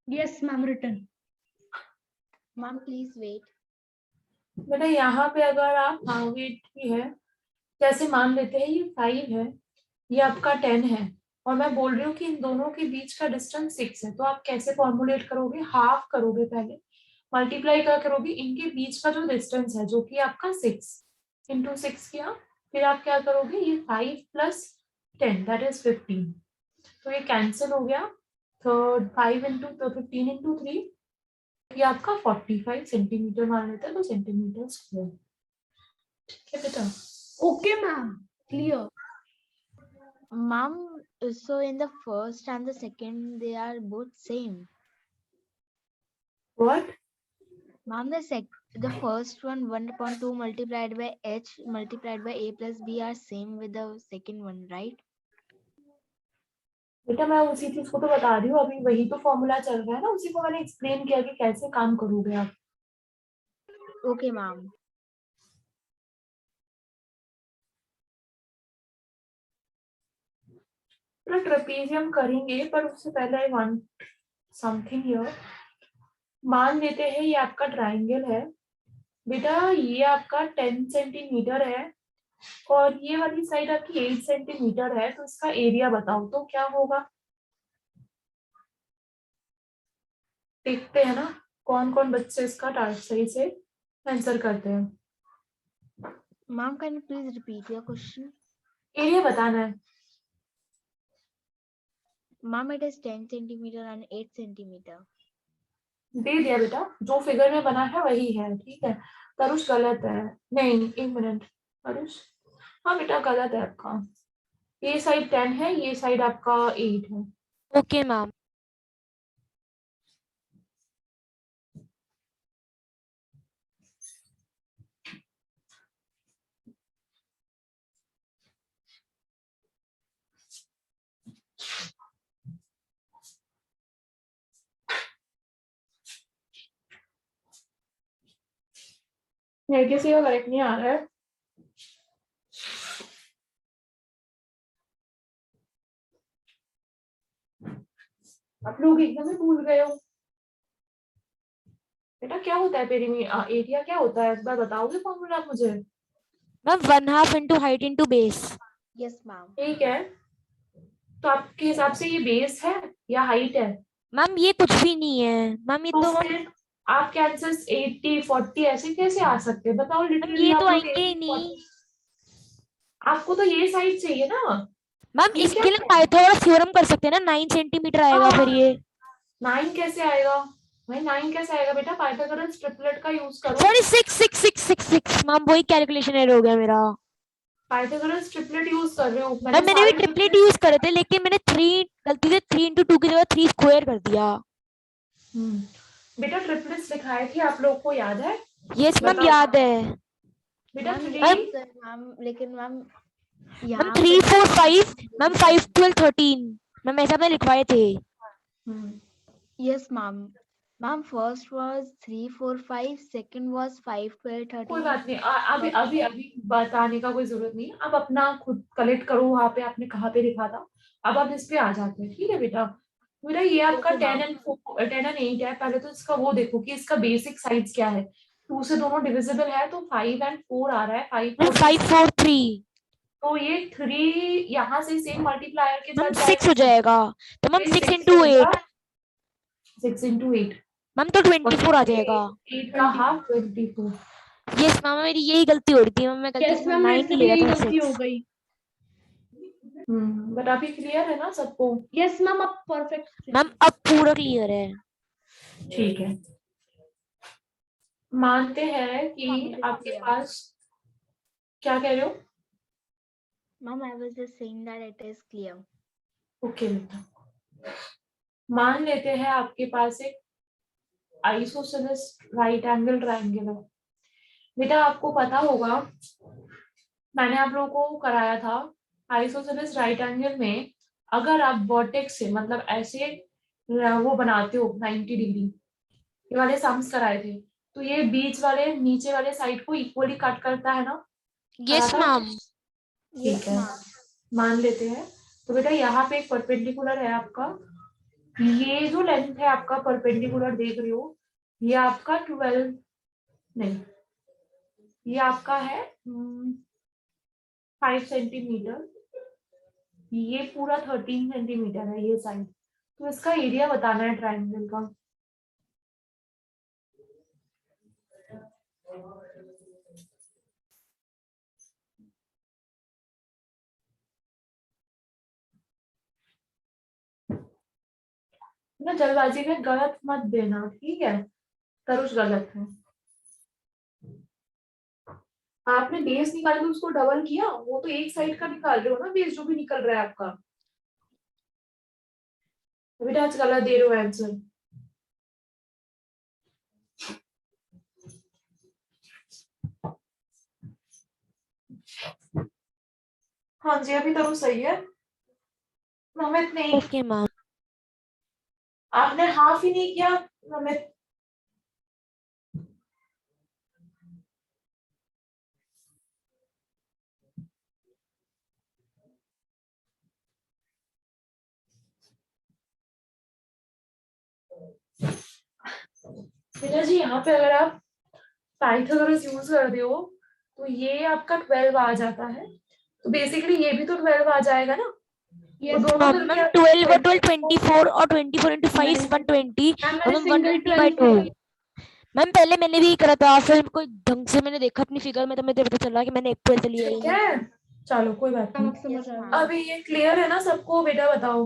Yes, ma'am, written. Ma'am, please wait. बेटा यहाँ पे अगर आप, हाँ वेट ही है, जैसे मान लेते हैं ये 5 है, ये आपका 10 है, और मैं बोल रही हूँ कि इन दोनों के बीच का डिस्टेंस 6 है, तो आप कैसे फॉर्मुलेट करोगे? हाफ करोगे पहले, मल्टीप्लाई क्या करोगे? इनके बीच का जो डिस्टेंस है जो कि आपका 6 इंटू 6 किया, फिर आप क्या करोगे? ये 5 प्लस 10 दैट इज 15, तो ये कैंसिल हो गया। थर्ड 5 इंटू तो 15 इंटू 3, ये आपका 45 सेंटीमीटर मान लेते हैं, तो सेंटीमीटर स्क्वायर। ठीक है बेटा। Okay, ma'am. Clear. Ma'am, so in the first and the second, they are both same. What? Ma'am, the first one 1/2 multiplied by h multiplied by a plus b are same with the second one, right? बेटा मैं उसी चीज को तो बता रही हूँ, अभी वही तो फॉर्मूला चल रहा है ना, उसी को मैंने एक्सप्लेन किया कि कैसे काम करोगे आप। Okay, ma'am. ट्रेपेजियम करेंगे, पर उससे पहले आई वांट समथिंग हियर। मान लेते हैं ये आपका ट्राइंगल है बेटा, ये आपका 10 सेंटीमीटर है और ये वाली साइड आपकी 8 सेंटीमीटर है, तो इसका एरिया बताओ तो क्या होगा? देखते हैं ना कौन कौन बच्चे इसका सही से आंसर करते हैं। Ma'am, can you please repeat your question? Area बताना है। Ma'am, it is 10 centimeter and 8 centimeter. दे दिया बेटा, जो फिगर में बना है वही है, ठीक है। तरुष गलत है, नहीं एक मिनट तरुष, हाँ बेटा गलत है आपका। ये साइड 10 है, ये साइड आपका 8 है। Okay ma'am. नहीं किसी का करेक्ट नहीं आ रहा है। आप लोग एकदम ही भूल गए हो। बेटा क्या होता है पेरीमीटर, एरिया क्या होता है, इस बार बताओगे फॉर्मूला आप मुझे? Ma'am 1/2 into height into base. Yes, ma'am. ठीक है, तो आपके हिसाब से ये बेस है या हाइट है? मैम ये कुछ भी नहीं है मैम, ये तो तो फिर आपके आंसर्स 80 40 ऐसे कैसे आ सकते हैं बताओ? मैम लिटरली ये तो आप लोग आएंगे ही 80 नहीं 40, आपको तो ये साइड चाहिए ना। मैम। ये क्या इसके लिए पाइथागोरस थ्योरम कर सकते हैं ना, 9 सेंटीमीटर आएगा फिर ये। 9 कैसे आएगा भाई? 9 कैसे आएगा बेटा? पाइथागोरस ट्रिपलेट का यूज करो। सॉरी, 6 मैम, वही कैलकुलेशन एरर हो गया मेरा। पाइथागोरस ट्रिपलेट यूज कर रहे हो? मैम मैंने मैंने भी सारे ट्रिपलेट ट्रिपलेट। यूज करे थे, लेकिन मैंने 3 गलती से 3 into 2 की जगह 3 स्क्वायर कर दिया। बेटा ट्रिपलेट्स लिखाए थे आप लोग को याद है? यस मैम, बताओ याद है। बेटा। मैम 3 मैम yes, मैम लेकिन मैम मैम यहाँ 3 पे 4 5 मैम मैम 5 12 13 मैम, ऐसा आपने लिखवाए थे। yes ma'am ma'am first was 3 4 5 second was 5 12 कोई 13 बात नहीं, अभी अभी अभी बताने का कोई जरूरत नहीं है। अब अपना खुद कलेक्ट करो वहां पे आपने कहाँ पे लिखा था। अब आप इस पे आ जाते हैं, ठीक है बेटा? बेटा ये आपका Okay, 10 ma'am. एंड 10 एंड 8 है। पहले तो इसका वो देखो कि इसका बेसिक साइज क्या है। 2 से दोनों डिविजिबल है तो 5 एंड 4 आ रहा है। 5 मैम 4 5 4 3 तो ये 3 यहाँ से सेम मल्टीप्लायर के मैम साथ 6 हो जाएगा। जाएगा। तो मैम ये 6 6 into होगा। 8 6 into 8 मैम, तो 24 आ जाएगा। 8 का हाफ 24। यस मैम, मेरी यही गलती हो रही थी मैम, मैं गलती यस से मैम, मेरे 9 से ही भी ले यही रहा था गलती हो 6। गई। बट अभी क्लियर है ना सबको? यस मैम, अब परफेक्ट। मैम अब पूरा क्लियर है। ठीक है। मानते हैं कि Ma'am, it is आपके clear. पास, क्या कह रहे हो? Ma'am, I was just saying that it is clear. Okay बेटा, मान लेते हैं आपके पास एक आइसोसेलेस राइट एंगल ट्रायंगल है। बेटा आपको पता होगा, मैंने आप लोगों को कराया था आइसोसेलेस राइट एंगल में अगर आप वर्टेक्स से मतलब ऐसे वो बनाते हो 90 डिग्री, ये वाले सम्स कराए थे, तो ये बीच वाले नीचे वाले साइड को इक्वली कट करता है ना? यस करा था? मैम। ठीक है, मान लेते हैं। तो बेटा यहाँ पे एक परपेंडिकुलर है आपका, ये जो लेंथ है आपका परपेंडिकुलर देख रहे हो, ये आपका 12 नहीं, ये आपका है 5 सेंटीमीटर, ये पूरा 13 सेंटीमीटर है ये साइड। तो इसका एरिया बताना है ट्राइंगल का। ना जल्दबाजी में गलत मत देना, ठीक है? तरुष गलत है। आपने बेस निकाला तो उसको डबल किया, वो तो एक साइड का निकाल रहे हो ना बेस जो भी निकल रहा है आपका। बेटा आज गलत दे रहे हो आंसर। हाँ जी अभी तो सही है। नमित नहीं, ओके मैम। आपने हाफ ही नहीं किया नमित। बेटा जी यहाँ पे अगर आप पाइथागोरस यूज करते हो तो ये आपका 12 आ जाता है, तो बेसिकली ये भी तो 12 आ जाएगा ना? यस दोनों मैम मिलके 12 और 12 24 और 24 into 5 120 मैम और मैंने मैम सिंगल 120 by 2। मैम पहले मैंने भी करा था, फिर कोई ढंग से मैंने देखा अपनी फिगर में, तो मुझे पता चला कि मैंने एक 12 लिया ही ठीक नहीं। है, चलो कोई बात नहीं। अब समझ Yes, आ ma'am. गया। अभी ये क्लियर है ना सबको? बेटा बताओ।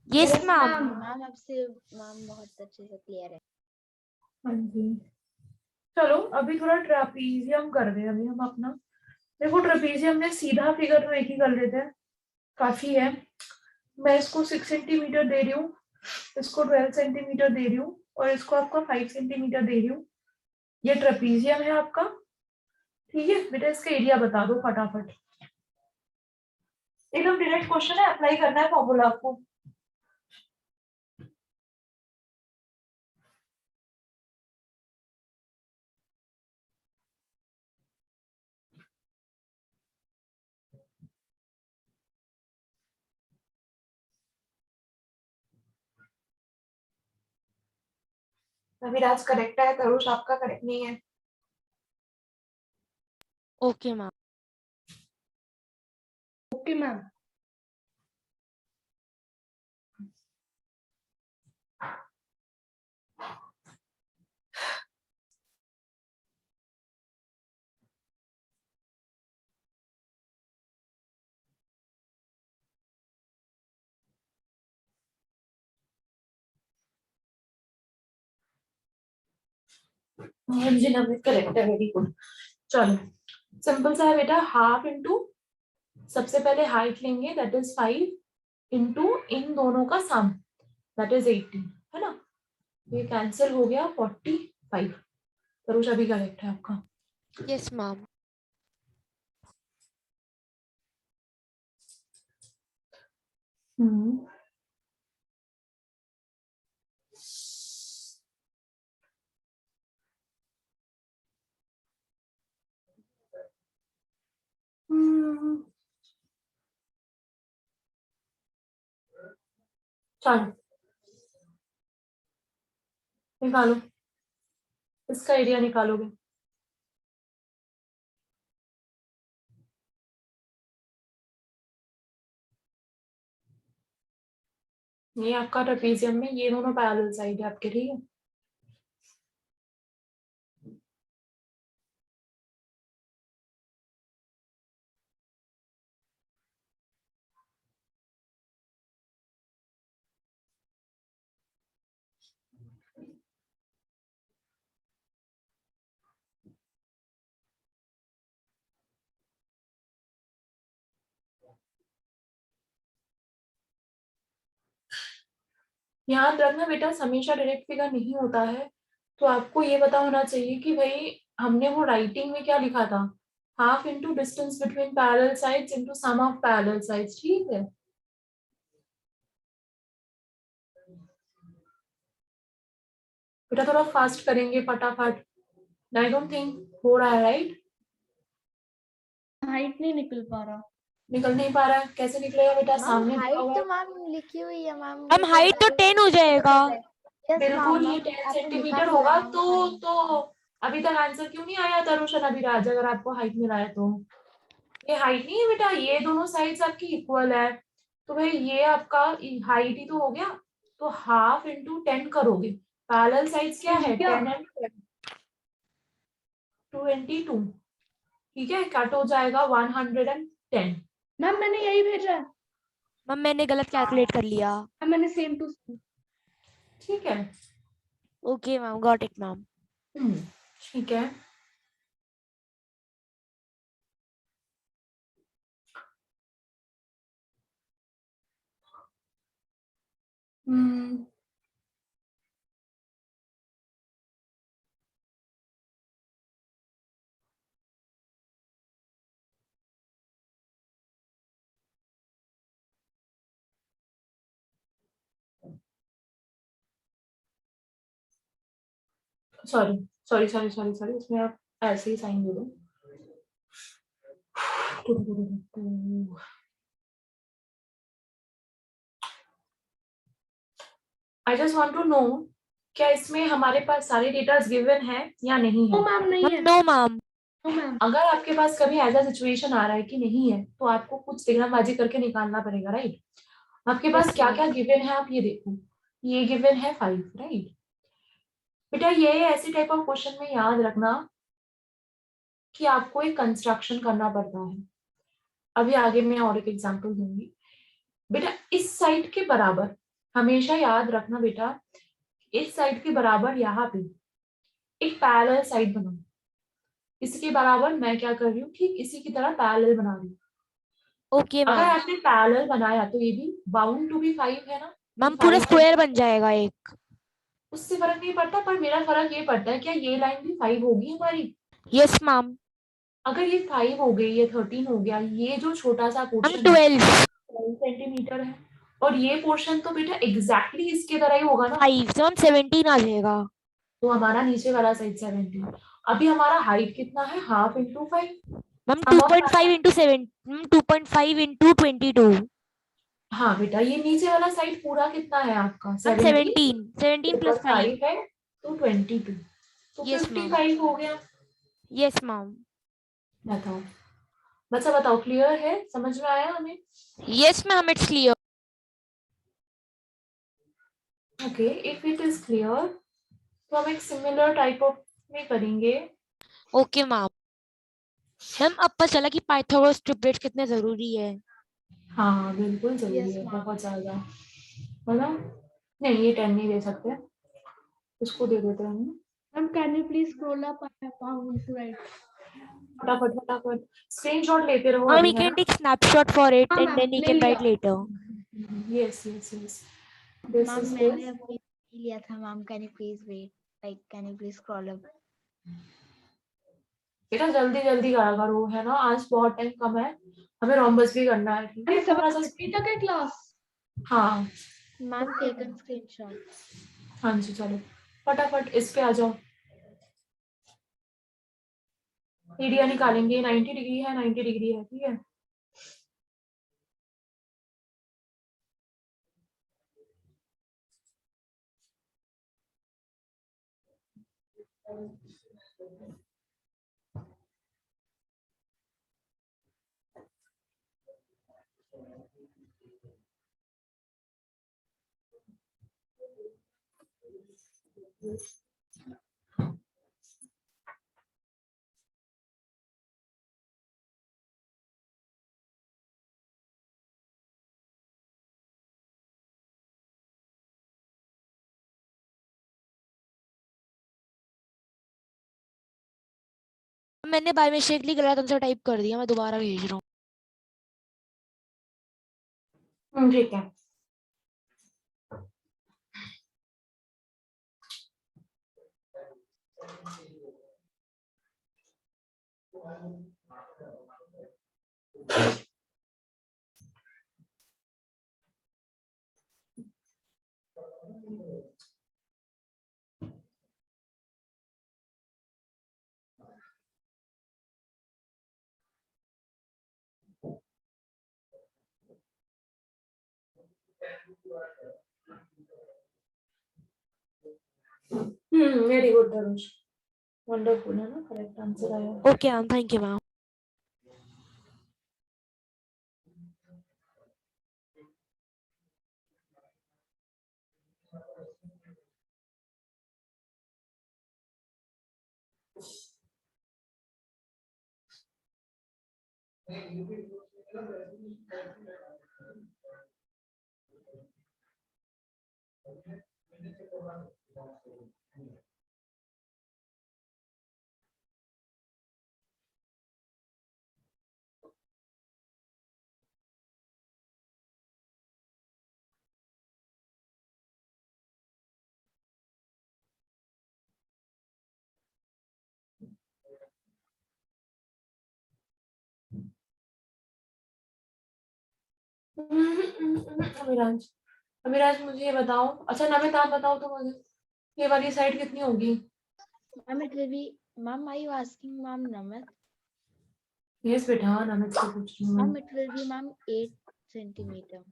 Yes Yes, ma'am. ma'am. Ma'am आपसे मैम बहुत अच्छे से क्लियर है। हाँ जी, चलो अभी थोड़ा ट्रापीजियम कर रहे हैं अभी हम अपना। देखो ट्रापीजियम में सीधा फिगर तो एक ही कर लेते हैं, काफी है। मैं इसको 6 सेंटीमीटर दे रही हूँ, इसको 12 सेंटीमीटर दे रही हूँ और इसको आपका 5 सेंटीमीटर दे रही हूँ। ये ट्रापीजियम है आपका, ठीक है बेटा? इसका एरिया बता दो फटाफट। एकदम डायरेक्ट क्वेश्चन है, अप्लाई करना है फॉर्मूला आपको। अभिराज करेक्ट है, तरुष आपका करेक्ट नहीं है। Okay ma'am. Okay ma'am. हाँ जी नमित करेक्ट है, वेरी गुड। चलो सिंपल सा है बेटा, हाफ इंटू सबसे पहले हाइट लेंगे दैट इज 5 इंटू इन दोनों का सम दैट इज 18, है ना। ये कैंसिल हो गया 45। तरुष अभी करेक्ट है आपका। Yes ma'am. हम्म हम्म, चलो निकालो, इसका एरिया निकालोगे। ये आपका ट्रेपेजियम में ये दोनों पैरेलल साइड है आपके, ठीक है। याद रखना बेटा, हमेशा डायरेक्ट फिगर नहीं होता है, तो आपको ये पता होना चाहिए कि भाई हमने वो राइटिंग में क्या लिखा था, half into distance between parallel sides into sum of parallel sides, ठीक है। बेटा थोड़ा फास्ट करेंगे फटाफट, आई डोंट थिंक हो रहा है, राइट। हाइट नहीं निकल पा रहा। निकल नहीं पा रहा है, कैसे निकलेगा बेटा, मैम सामने दिखा हाइट हुआ तो है। मैम लिखी हुई है मैम, मैम हाइट तो 10 हो जाएगा। यस मैम, बिल्कुल ये मैम 10 आपने लिखा सेंटीमीटर भी हुआ होगा, है मैम हाइट। तो अभी तक आंसर क्यों नहीं आया तरुशन अभिराज, अगर आपको हाइट मिला है तो। ये हाइट नहीं है बेटा, ये दोनों साइड्स आपकी इक्वल है, तो भाई ये आपका हाइट ही तो हो गया, तो हाफ इंटू 10 करोगे, पैरेलल साइड्स क्या है, क्या? 10 एंड 22, ठीक है, कट हो जाएगा 110। मैम मैंने यही भेजा है। मैम मैंने गलत कैलकुलेट कर लिया। मैम मैंने सेम टू सेम। ठीक है। Okay ma'am, got it ma'am. ठीक है। Hmm sorry sorry sorry sorry sorry, इसमें आप ऐसे ही साइन दे दो। I just want to know, क्या इसमें हमारे पास सारे डेटास गिवन है या नहीं नो है। मैम नहीं मैम है। No ma'am. No ma'am. अगर आपके पास कभी ऐसा सिचुएशन आ रहा है कि नहीं है, तो आपको कुछ तिगड़मबाजी करके निकालना पड़ेगा, राइट। आपके पास Yes, क्या ma'am. क्या गिवन है आप ये देखो, ये गिवन है 5, राइट। बेटा ये ऐसी टाइप ऑफ क्वेश्चन में याद रखना कि आपको एक कंस्ट्रक्शन करना पड़ता है। अभी आगे मैं और एक एग्जांपल दूंगी। बेटा इस साइड के बराबर हमेशा याद रखना बेटा, इस साइड के बराबर यहाँ पे एक पैरेलल साइड बनाओ, इसके बराबर मैं क्या कर रही हूँ, ठीक इसी की तरह पैरेलल बना रही हूँ। ओके अगर मैम। आपने पैरेलल बनाया तो ये भी बाउंड टू बी 5 है ना, मैम पूरा 5 स्क्वायर बन जाएगा एक। उससे फर्क नहीं पड़ता, पर मेरा फर्क ये पड़ता है क्या ये लाइन भी 5 होगी हमारी। Yes ma'am. अगर ये 5 हो गई, ये 13 हो गया, ये जो छोटा सा मैम पोर्शन है 12 12 सेंटीमीटर है, और ये पोर्शन तो बेटा एग्जैक्टली इसके तरह ही होगा ना, 5 तो मैम 17 आ जाएगा। तो हमारा नीचे वाला साइड 17। अभी हमारा हाइट कितना है, half into 5। Ma'am sum of 2.5 into 7, ma'am 2.5 into 22। हाँ बेटा ये नीचे वाला साइड पूरा कितना है आपका, मैम 17 17 प्लस 5। 5 है तो 22, तो यस मैम। 55 हो गया। Yes ma'am. बताओ बच्चा, बताओ क्लियर है, समझ में आया हमें। Yes ma'am, it's clear. Okay, if it is clear तो हम एक सिमिलर टाइप ऑफ में करेंगे। Okay ma'am. मैम अब पता चला कि पाइथागोरस ट्रिपलेट कितने जरूरी है। हाँ बिल्कुल जरूरी Yes, है, ma'am. बहुत ज्यादा, है ना। नहीं ये 10 नहीं दे सकते, इसको दे देते हैं हम। Ma'am, can you please scroll up? I want to write. फटाफट फटाफट स्क्रीनशॉट लेते रहो Ma'am, अभी, he है can take snapshot for it हाँ, and ma'am, then he ले can लिया। write later. Yes yes yes this ma'am is मैंने अभी लिया था ma'am, can you please wait, like can you please scroll up. बेटा जल्दी जल्दी करा करो, है ना, आज बहुत टाइम कम है, हमें रोम्बस भी करना है, ठीक है, थोड़ा सा। 7:30 तक है क्लास। हाँ मैम टेकन स्क्रीनशॉट। हाँ जी, चलो फटाफट इस पे आ जाओ। एरिया निकालेंगे, 90 डिग्री है, 90 डिग्री है, ठीक है। मैंने बाय मिस्टेकली गलत आंसर टाइप कर दिया, मैं दोबारा भेज रहा हूँ। ठीक है। वेरी गुड धनुष, वंडरफुल, है ना, करेक्ट आंसर आया। Okay ma'am, thank you ma'am. Amiraj, Amiraj मुझे ये बताओ, अच्छा नमित आप बताओ तो मुझे, ये वाली साइड कितनी होगी? Ma'am it will be, ma'am are you asking ma'am Namit? Yes बेटा, नमित से पूछ रही हूँ। Ma'am it will be ma'am 8 centimetre.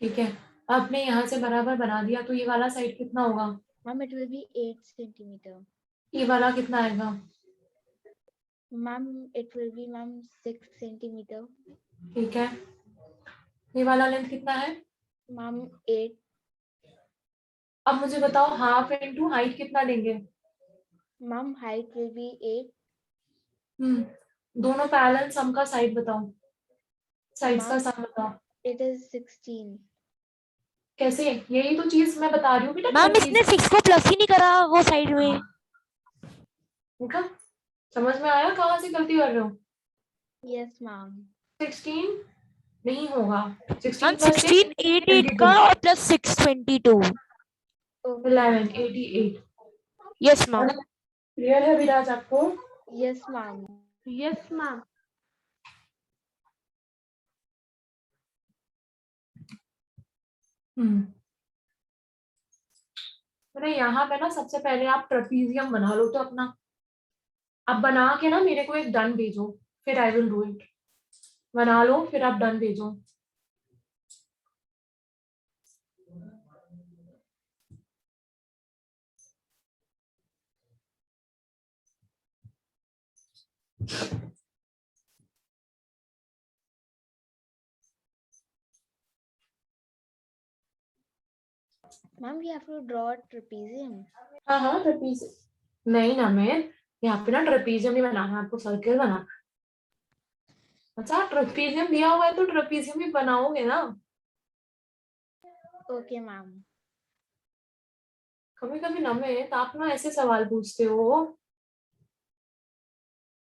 ठीक है, आपने यहाँ से बराबर बना दिया, तो ये वाला साइड कितना होगा? Ma'am it will B 8 centimetre. ये वाला कितना आएगा? Ma'am it will be ma'am 6 centimetre. ठीक है, ये वाला लेंथ कितना है? मैम 8। अब मुझे बताओ हाफ इनटू हाइट कितना लेंगे? Ma'am height will be 8। दोनों पैरेलल सम का साइड बताओ, साइड्स का मैम सम बताओ। It is 16। कैसे? यही तो चीज मैं बता रही हूँ बेटा। मैम इसने 6 को प्लस ही नहीं करा वो साइड में। देखा, समझ में आया कहाँ से गलती कर रहे हो? Yes ma'am. 16 नहीं होगा, 16 मैम प्लस 16 88 का और प्लस 6 22। 11 88। Yes ma'am. क्लियर है विराज आपको? Yes ma'am. Yes, ma'am. मैंने यहाँ पे ना सबसे पहले आप ट्रेपीजियम बना लो, तो अपना अब बना के ना मेरे को एक डन भेजो, फिर आई विल डू इट। बना लो फिर आप डन भेजो। Ma'am we have to draw trapezium. हाँ हाँ ट्रेपीजियम नहीं ना, मैं यहाँ पे ना ट्रेपीजियम नहीं बनाना, आपको सर्कल बनाना। अच्छा ट्रेपीजियम दिया हुआ है तो ट्रेपीजियम भी बनाओगे ना। Okay ma'am. कभी कभी नमित आप ना ऐसे सवाल पूछते हो।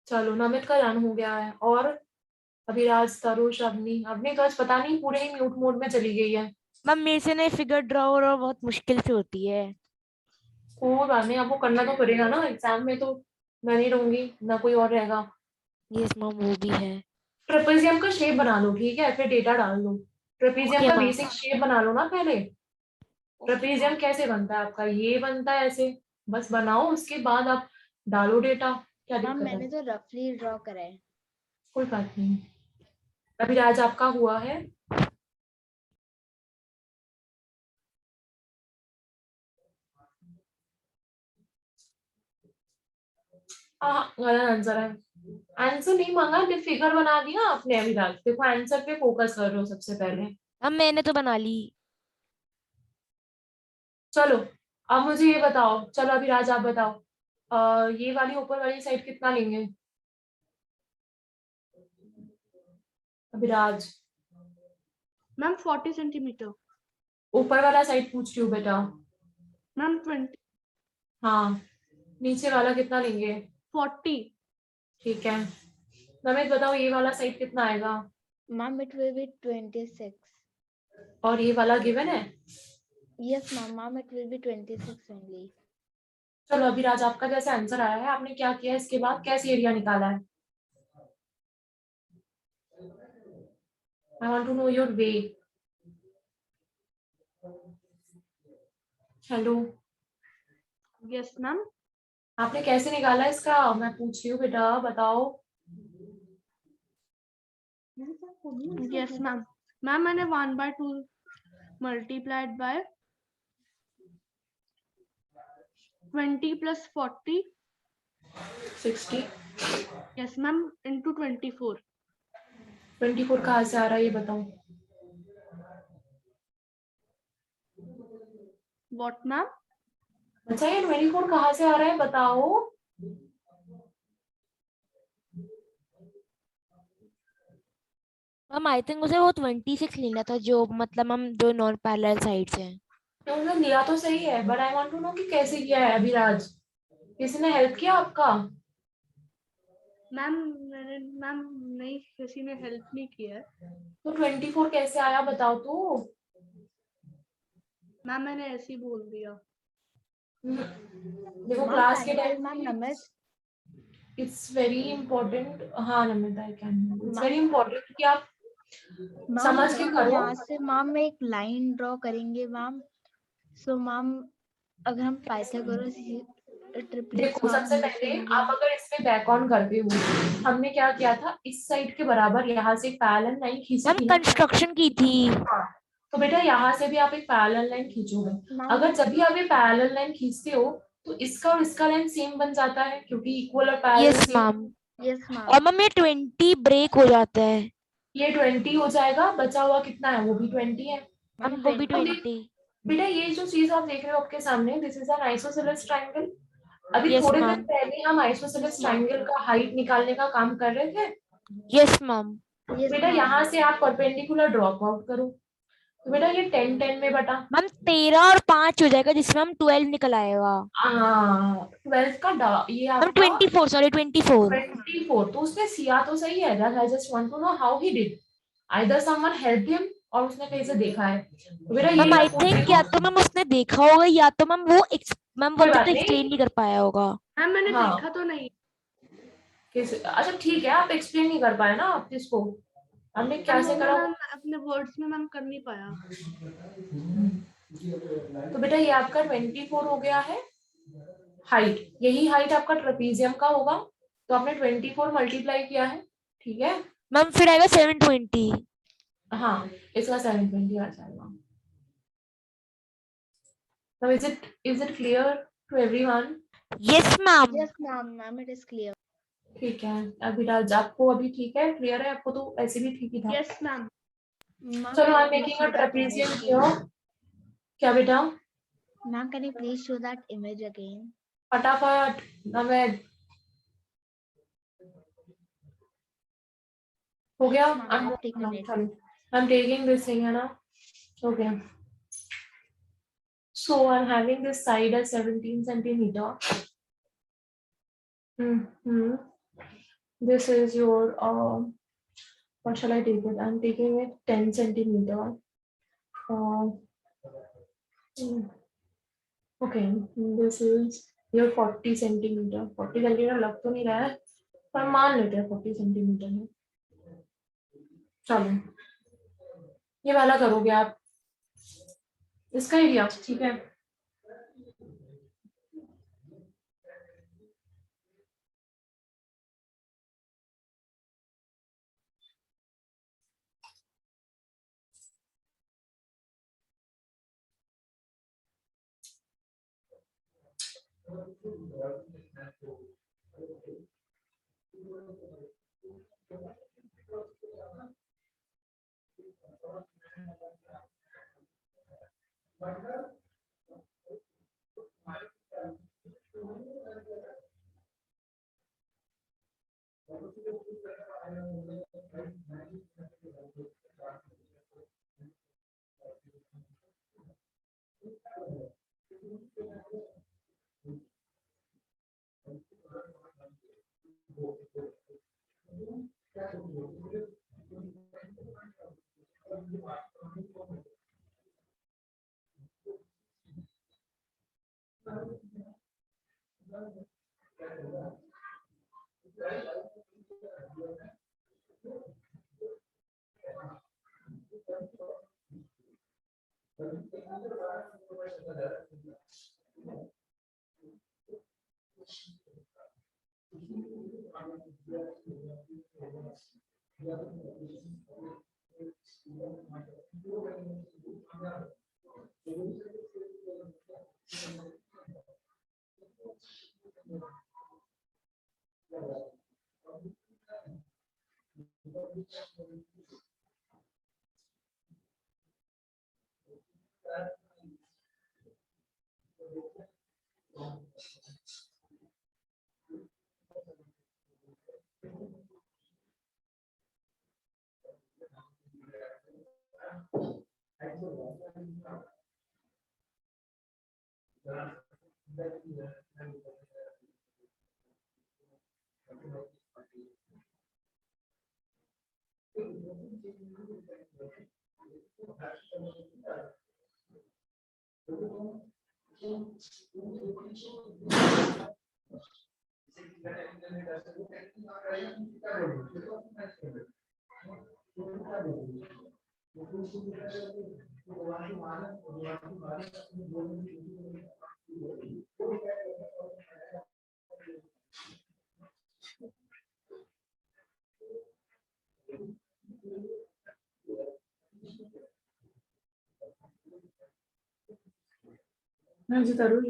चलो नमित का डन हो गया है। और अभिराज, तरुष, अवनी। अवनी तो आज पता नहीं पूरे ही म्यूट मोड में चली गई है। मैम मेरे से ना फिगर ड्रॉ और बहुत मुश्किल से होती है। कोई बात नहीं, अब वो करना तो पड़ेगा ना, एग्जाम में तो मैं नहीं रहूंगी ना कोई और रहेगा। यस मैम वो भी है। ट्रेपेजियम का शेप बना लो, ठीक है, फिर डेटा डाल दो। ट्रेपेजियम ओके का मैम। बेसिक शेप बना लो ना पहले। ट्रेपेजियम कैसे बनता है आपका, ये बनता है ऐसे, बस बनाओ, उसके बाद आप डालो डेटा। क्या मैम दिक्कत मैंने है? तो रफली ड्रॉ करा है। कोई बात नहीं। अभिराज आपका हुआ है। हाँ, गलत आंसर है। आंसर नहीं मांगा, फिगर बना दिया आपने। अभिराज देखो, आंसर पे फोकस कर रहे हो सबसे पहले। मैम मैंने तो बना ली। चलो अब मुझे ये बताओ, चलो अभिराज आप बताओ, ये वाली ऊपर वाली साइड कितना लेंगे? Abhiraj, ma'am 40 centimetre. ऊपर वाला साइड पूछ रही हूँ बेटा। मैम 20 हाँ, नीचे वाला कितना लेंगे? 40। ठीक है। नमित बताओ, ये वाला साइड कितना आएगा? Ma'am it will B 26। और ये वाला गिवन है? Yes ma'am, ma'am it will B 26 only. चलो अभिराज, आपका जैसे आंसर आया है, आपने क्या किया इसके बाद, कैसे एरिया निकाला है? I want to know your way. Hello, yes ma'am. आपने कैसे निकाला इसका, मैं पूछ रही हूँ बेटा, बताओ। Yes ma'am. मैम मैंने 1/2 multiplied by 20 + 40। 60। Yes ma'am, into 24। 24 कहाँ से आ रहा है ये बताओ। What ma'am? अच्छा, ये 24 कहाँ से आ रहा है बताओ। मैम आई थिंक उसे वो 26 लेना था, जो मतलब हम जो नॉन पैरेलल साइड्स हैं। तो उन्होंने लिया तो सही है, but I want to know कि कैसे किया है अभिराज। किसी ने हेल्प किया आपका? मैम मैम नहीं, किसी ने हेल्प नहीं किया है। तो 24 कैसे आया बताओ तो। मैम मैंने ऐसे ही बोल दिया। देखो मैम क्लास के can you tell time ma'am Namit? It's very important. हाँ Namit, I can, it's very ma'am important कि आप मैम समझ के हम करो। यहाँ से मैम एक लाइन ड्रॉ करेंगे मैम। सो मैम अगर हम पाइथागोरस ट्रिपलेट्स देखो मैम सबसे यूज पहले करेंगे। आप अगर इसमें बैक ऑन करते हो, हमने क्या किया था, इस साइड के बराबर यहाँ से एक पैरेलल लाइन खींची मैम थी ना। कंस्ट्रक्शन की थी। हाँ, तो बेटा यहाँ से भी आप एक पैरेलल लाइन खींचोगे। मैम अगर जब भी आप ये पैरेलल लाइन खींचते हो, तो इसका और इसका लाइन सेम बन जाता है, क्योंकि इक्वल और parallel yes same. Ma'am. Yes और मैम। मैम ये 20 ब्रेक हो जाता है। ये 20 हो जाएगा, बचा हुआ कितना है, वो भी 20 है। मैम मैम वो भी 20। 20। बेटा ये जो चीज आप देख रहे हो आपके सामने, this is an isosceles triangle. अभी यस थोड़े दिन मैम। पहले हम आइसोसेलेस ट्रायंगल का हाइट निकालने का काम कर रहे थे। Yes ma'am. यस बेटा मैम। यहाँ से आप परपेंडिकुलर ड्रॉप आउट करो, तो बेटा ये 10 में बटा। मैम 13 और 5 हो जाएगा, जिसमें हम 12 निकल आएगा। 12 का ये मैम आपका 24, सॉरी 24। 24। तो उसने सिया तो सही है, that I just want to know how he did. Either someone help him, और उसने कहीं से देखा है। तो बेटा मैम यही आई मैं पूछ रही थिंक या हूँ। तो मैम उसने देखा होगा, या तो मैम वो मैम वो कोई अभी तक बात एक्सप्लेन नहीं। नहीं कर पाया होगा। मैम मैंने हाँ, देखा तो नहीं। अच्छा ठीक है, आप एक्सप्लेन नहीं कर पाए ना आप इसको, हमने क्या से करा। मैम अपने वर्ड्स में मैम कर नहीं पाया। तो बेटा ये आपका 24 हो गया है हाइट। यही हाइट आपका ट्रेपीजियम का होगा, तो आपने 24 मल्टीप्लाई किया है, ठीक है। मैम फिर आएगा 720। हाँ, इसका 720 आ जाएगा। Now is it clear to everyone? Yes ma'am. Yes ma'am, ma'am it is clear. ठीक है अभिराज, आपको अभी ठीक है, क्लियर है आपको, तो ऐसे भी ठीक ही था। Yes ma'am. मैम चलो I can am you please making a show that trapezium image here. again? क्या बेटा? Ma'am, can you please show that image again? फटाफट नवेद, हो गया। Yes, ma'am, I have taken it. I am taking this thing, है ना? Okay So I'm having this side as 17 centimeter. This is your what shall I take it? I'm taking it 10 centimeter. Okay, this is your 40 centimeter. 40 centimeter लग तो नहीं रहा है, पर मान लेते हैं 40 सेंटीमीटर है. चलो ये वाला करोगे आप, इसका एरिया, ठीक है.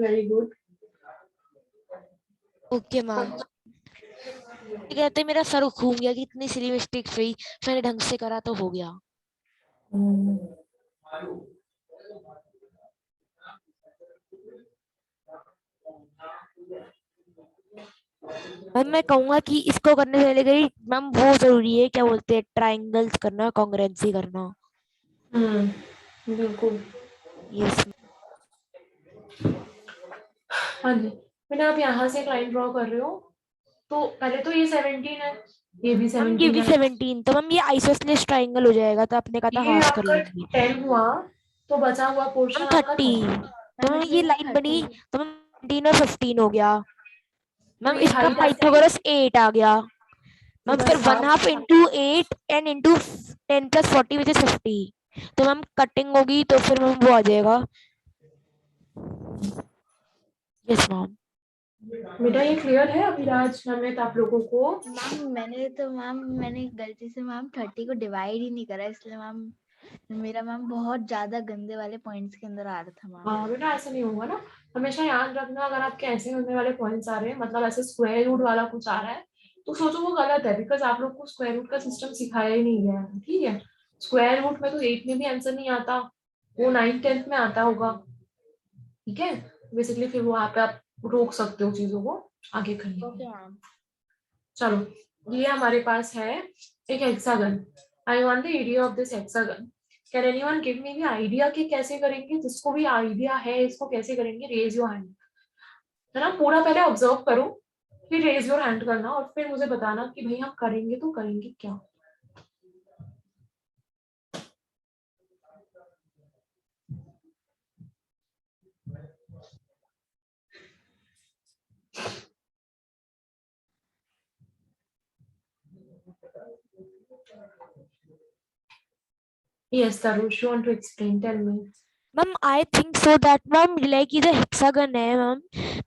Very good. Okay ma'am. कहते मेरा सर घूम गया कि इतनी सिली मिस्टेक्स हुई, मैंने ढंग से करा तो हो गया. मैम मैं कहूंगा कि इसको करने से पहले गई मैम वो जरूरी है, क्या बोलते हैं, ट्रायंगल्स करना, कॉन्ग्रुएंसी करना. बिल्कुल. यस. हाँ जी, मैंने आप यहाँ से एक लाइन ड्रॉ कर रहे हो, तो पहले तो ये 17 है, ये भी मैम ये 17 भी है. 17, तो मैम ये आइसोसेलेस ट्रायंगल हो जाएगा, तो आपने कहा था ये हाफ कर आपका लेंगे. 10 हुआ, तो बचा हुआ पोर्शन मैम आपका 30, 30. तो मैम ये लाइन बनी, तो मैम 17 और 15 हो गया. मैम ये इसका height पाइथागोरस 8 आ गया. तो मैम बस फिर 1 half. Half into 8 and into 10 plus 40 which is 50. तो मैम कटिंग होगी तो फिर मैम वो आ जाएगा. Yes ma'am. बेटा ये क्लियर है अभिराज, हमें आप लोगों को? मैंने गलती से मैम 30 को डिवाइड ही नहीं करा, इसलिए मैम मेरा मैम बहुत ज्यादा गंदे वाले पॉइंट्स के अंदर आ रहा था मैम. हाँ बेटा ऐसा नहीं होगा ना, हमेशा याद रखना, अगर आपके ऐसे होने वाले पॉइंट्स आ रहे हैं, मतलब ऐसे स्क्वायर रूट वाला कुछ आ रहा है, तो सोचो वो गलत है, बिकॉज आप लोग को स्क्वायर रूट का सिस्टम सिखाया ही नहीं गया है. ठीक है, स्क्वायर रूट में तो 8 में भी आंसर नहीं आता, वो 9th 10th में आता होगा. ठीक है, बेसिकली फिर वो आप रोक सकते हो चीजों को आगे करने. Okay ma'am. चलो ये हमारे पास है एक hexagon. I want the area of this hexagon. Can anyone give me the idea कि कैसे करेंगे? जिसको भी आइडिया है इसको कैसे करेंगे, रेज योर हैंड, है ना? पूरा पहले ऑब्जर्व करो, फिर रेज योर हैंड करना और फिर मुझे बताना कि भाई हम करेंगे तो करेंगे क्या। Yes, Tarush, you want to explain? Tell me. Ma'am I think so that ma'am like ये जो हेक्सागन है मैम,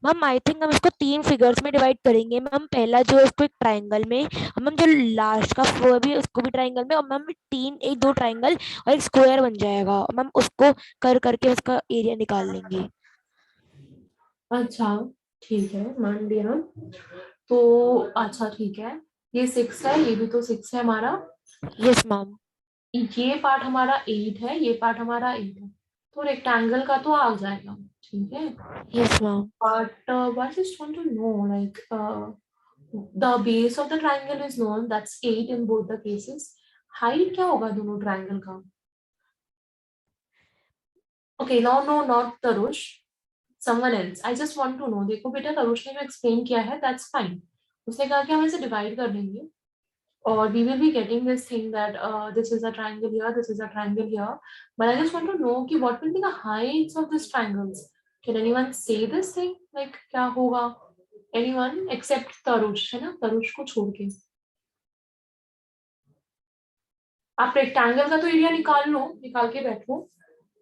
मैम आई थिंक हम इसको 3 फिगर्स में डिवाइड करेंगे मैम। पहला जो है उसको एक ट्राइंगल में, और मैम जो लास्ट का फ्लोर भी है उसको भी ट्राइंगल में, और मैम एक दो ट्राइंगल और एक स्क्वायर बन जाएगा, और मैम उसको कर करके उसका एरिया निकाल लेंगे। अच्छा ठीक है, मान लिया। तो अच्छा ठीक है, ये 6 है, ये भी तो 6 है हमारा, यस मैम। ये पार्ट हमारा 8 है, ये पार्ट हमारा 8 है, तो रेक्टेंगल का तो आ जाएगा, ठीक है। Yes ma'am. But what I just want to know, like the base of the triangle is known, that's 8 in both the cases. Height क्या होगा दोनों ट्रायंगल का? Okay, no, not Tarush, someone else. I just want to know. देखो बेटा, तरुष ने जो explain किया है that's fine. उसने कहा कि हम इसे डिवाइड कर देंगे और we will be getting this thing that this is a triangle here, this is a triangle here. But I just want to know कि what will be the heights of these triangles. Can anyone say this thing? Like क्या होगा? Anyone except तरुष, है ना? तरुष को छोड़ के आप rectangle का तो एरिया निकाल लो, निकाल के बैठो,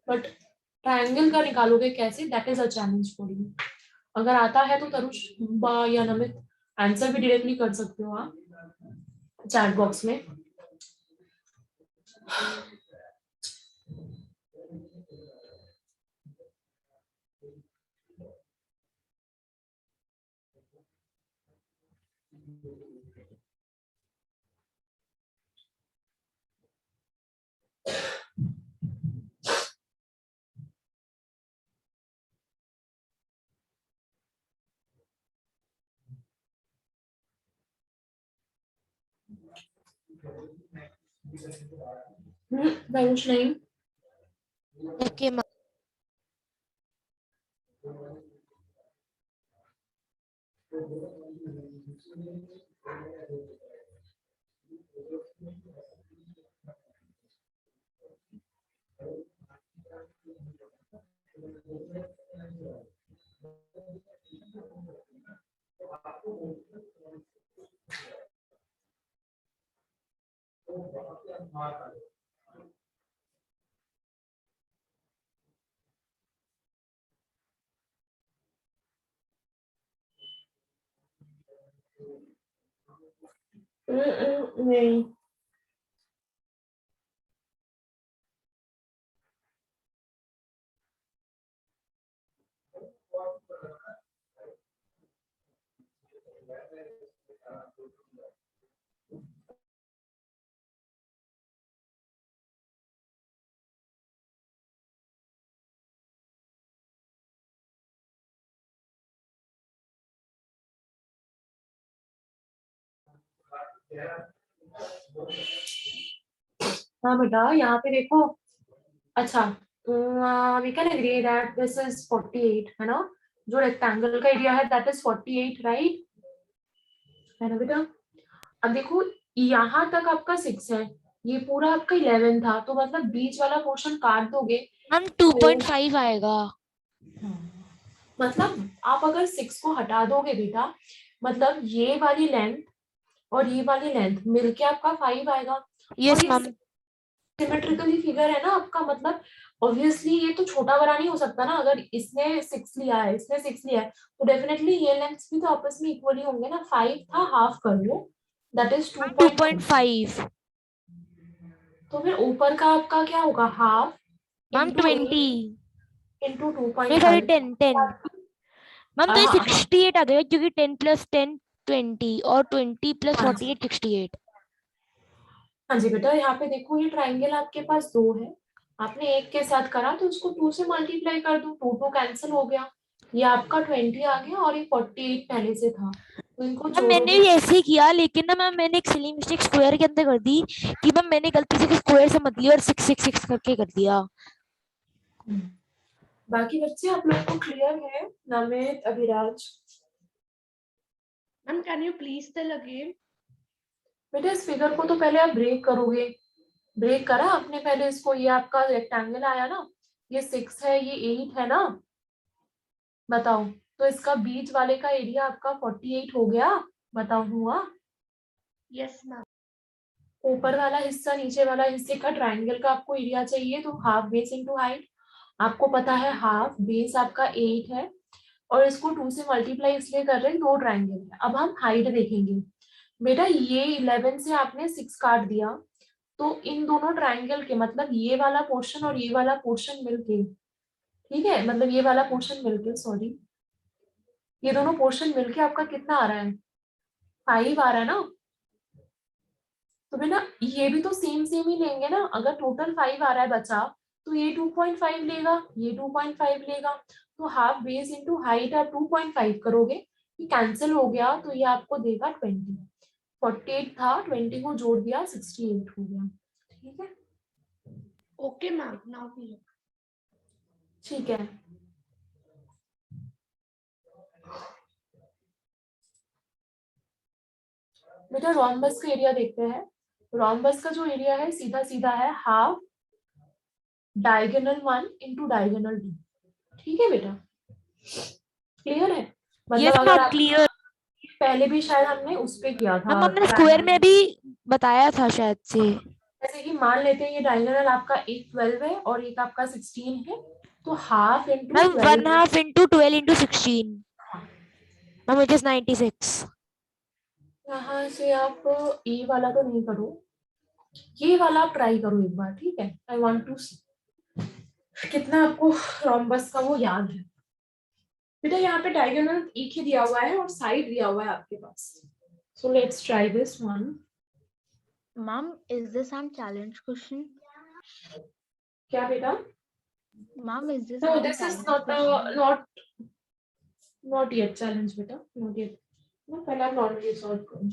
बट ट्रायंगल का निकालोगे कैसे? That is a challenge for you. अगर आता है तो तरुष या नमित आंसर भी डायरेक्टली कर सकते हो आप चैट बॉक्स में। तरुष नहीं। Okay ma'am. नहीं। हाँ बेटा, यहाँ पे देखो। अच्छा, we can agree that this is 48, है ना? जो रेक्टेंगल का एरिया है दैट इज 48, राइट? है ना बेटा? अब देखो, यहाँ तक आपका 6 है, ये पूरा आपका 11 था, तो मतलब बीच वाला पोर्शन काट दोगे मैम 2.5 आएगा। मतलब आप अगर 6 को हटा दोगे बेटा, मतलब ये वाली लेंथ और ये वाली लेंथ मिलके आपका 5 आएगा। Yes ma'am. सिमेट्रिकली फिगर है ना आपका, मतलब ऑब्वियसली ये तो छोटा बड़ा नहीं हो सकता ना। अगर इसने 6 लिया है, इसने 6 लिया है, तो डेफिनेटली ये लेंथ्स भी तो आपस में इक्वली होंगे ना। 5 था, हाफ कर लो, दैट इज 2.5। तो फिर ऊपर का आपका क्या होगा? हाफ मैम 20 इंटू नहीं सॉरी 10 मैम, तो ये हाँ 68 आ जाएगा क्योंकि 10 + 10 20 और 20 + 48 68। जी बेटा, यहाँ पे देखो, ये ट्राइंगल आपके पास 2 है, आपने एक के साथ करा तो उसको 2 से मल्टीप्लाई कर दो, 2 2 कैंसिल हो गया, ये आपका 20 आ गया और ये 48 पहले से था, तो इनको मैम मैंने जोड़ोगे। भी ऐसे ही किया, लेकिन ना मैम मैंने एक सिली मिस्टेक स्क्वायर के अंदर कर दी कि मैम मैंने गलती से स्क्वायर से मत लिया और 6 6 6 करके कर दिया। बाकी बच्चे आप लोग को क्लियर है? Namit, Abhiraj? Ma'am, can you please tell again? बेटा इस फिगर को तो पहले आप ब्रेक करोगे। ब्रेक करा आपने पहले इसको? ये आपका रेक्टेंगल आया ना, ये 6 है, ये 8 है ना, बताओ। तो इसका बीच वाले का एरिया आपका 48 हो गया, बताओ हुआ? Yes, ma'am. ऊपर वाला हिस्सा नीचे वाला हिस्से का ट्राइंगल का आपको एरिया चाहिए, तो हाफ बेस इंटू हाइट। आपको पता है हाफ बेस आपका 8 है, और इसको 2 से मल्टीप्लाई इसलिए कर रहे हैं, 2 ट्राइंगल है। अब हम हाइट देखेंगे। बेटा ये 11 से आपने 6 काट दिया, तो इन दोनों ट्राइंगल के मतलब ये वाला पोर्शन और ये वाला पोर्शन मिलके, ठीक है, मतलब ये वाला पोर्शन मिलके, सॉरी, ये दोनों पोर्शन मिलके आपका कितना आ रहा है? 5 आ रहा है ना। तो बेटा ये भी तो सेम सेम ही लेंगे ना। अगर टोटल 5 आ रहा है बचा, तो ये 2.5 लेगा, ये 2.5 लेगा। तो हाफ बेस इंटू हाइट आप 2.5 करोगे, ये कैंसिल हो गया, तो ये आपको देगा 20। 48 था, 20 को जोड़ दिया, 68 हो गया। ठीक है, Okay, ma'am. Now clear. ठीक है। बेटा रोम्बस का एरिया देखते हैं। रोम्बस का जो एरिया है सीधा सीधा है हाफ डायगोनल 1 इंटू डायगोनल 2। ठीक है बेटा, क्लियर है? मतलब यस अगर मैम आप क्लियर। पहले भी शायद हमने उस पे किया था, मैम हमने स्क्वायर में भी बताया था शायद से। जैसे कि मान लेते हैं ये डायगोनल आपका एक 12 है और एक आपका 16 है, तो half into ma'am 1 12। Half into 12 into 16 ma'am which is 96। यहाँ से आप ए वाला तो नहीं करो, ये वाला आप ट्राई करो एक बार, ठीक है? आई वांट टू सी कितना आपको रोम्बस का वो याद है। बेटा यहाँ पे डायगोनल एक ही दिया हुआ है और साइड दिया हुआ है आपके पास। So let's try this one. Ma'am, is this some challenge question? क्या बेटा? Ma'am, is this No, some this is challenge question? not yet challenge बेटा, not yet। ना पहले आप नॉर्मली सॉल्व करो।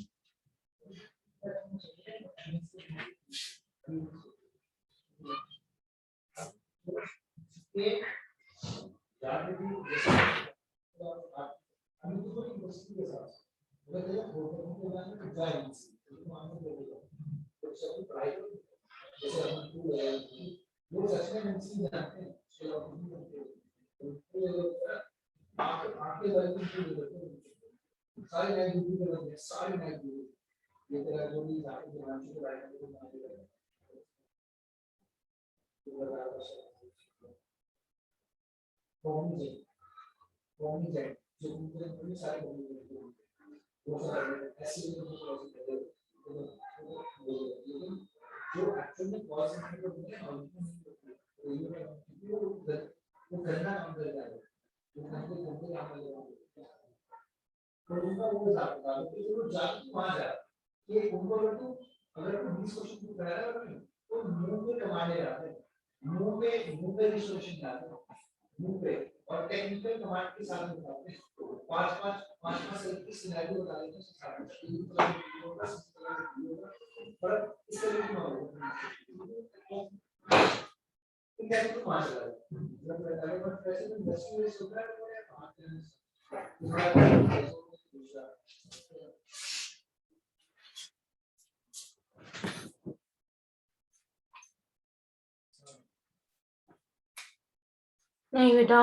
नहीं बेटा,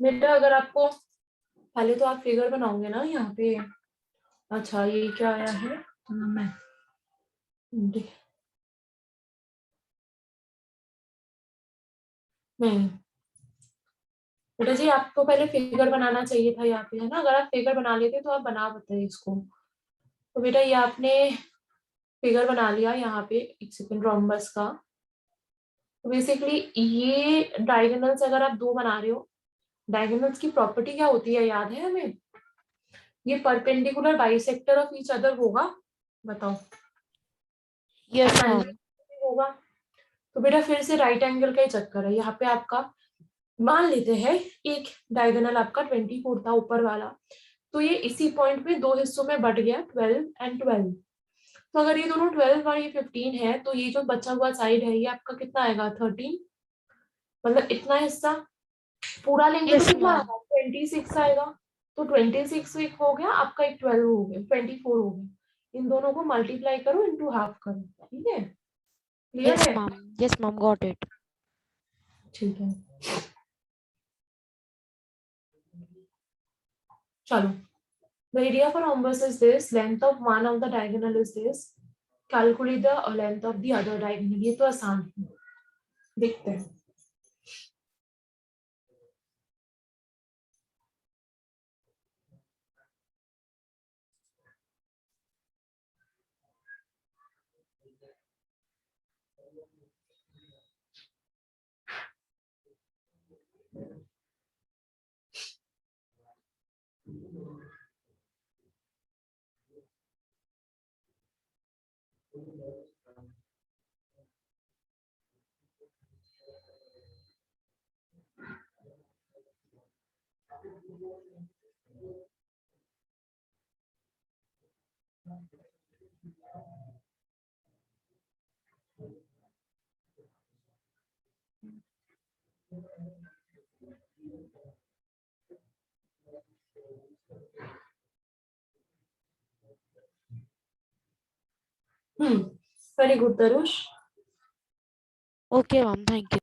बेटा अगर आपको पहले तो आप फिगर बनाओगे ना यहाँ पे। अच्छा ये क्या आया है? मैं नहीं बेटा जी, आपको पहले फिगर बनाना चाहिए था यहाँ पे, है ना? अगर आप फिगर बना लेते तो आप बना पाते इसको। तो बेटा ये आपने फिगर बना लिया यहाँ पे एक सेकंड रोम्बस का। तो बेसिकली ये डायगोनल्स अगर आप 2 बना रहे हो, डायगोनल्स की प्रॉपर्टी क्या होती है याद है हमें? ये perpendicular bisector of each other होगा, बताओ। यस हाँ, मैम। होगा। तो बेटा फिर से राइट एंगल का ही चक्कर है यहाँ पे आपका। मान लेते हैं एक डायगोनल आपका 24 था ऊपर वाला, तो ये इसी पॉइंट में 2 हिस्सों में बट गया, 12 एंड 12। तो अगर ये दोनों 12 और ये 15 है, तो ये जो बचा हुआ साइड है ये आपका कितना आएगा, 13। मतलब इतना हिस्सा पूरा लेंगे तो Yes, कितना ma'am. आएगा, 26 आएगा। तो 26 एक हो गया आपका, एक 12 हो गया, 24 हो गया। इन दोनों को मल्टीप्लाई करो, इनटू हाफ करो, ठीक है, क्लियर Yes, है? ma'am. Yes, ma'am. Got it. ठीक है, चलो। The area for rhombus is this, length of one of the diagonal is this, calculate the length of the other diagonal। ये तो आसान है, देखते हैं। Very good Tarush. Okay, ma'am. Thank you.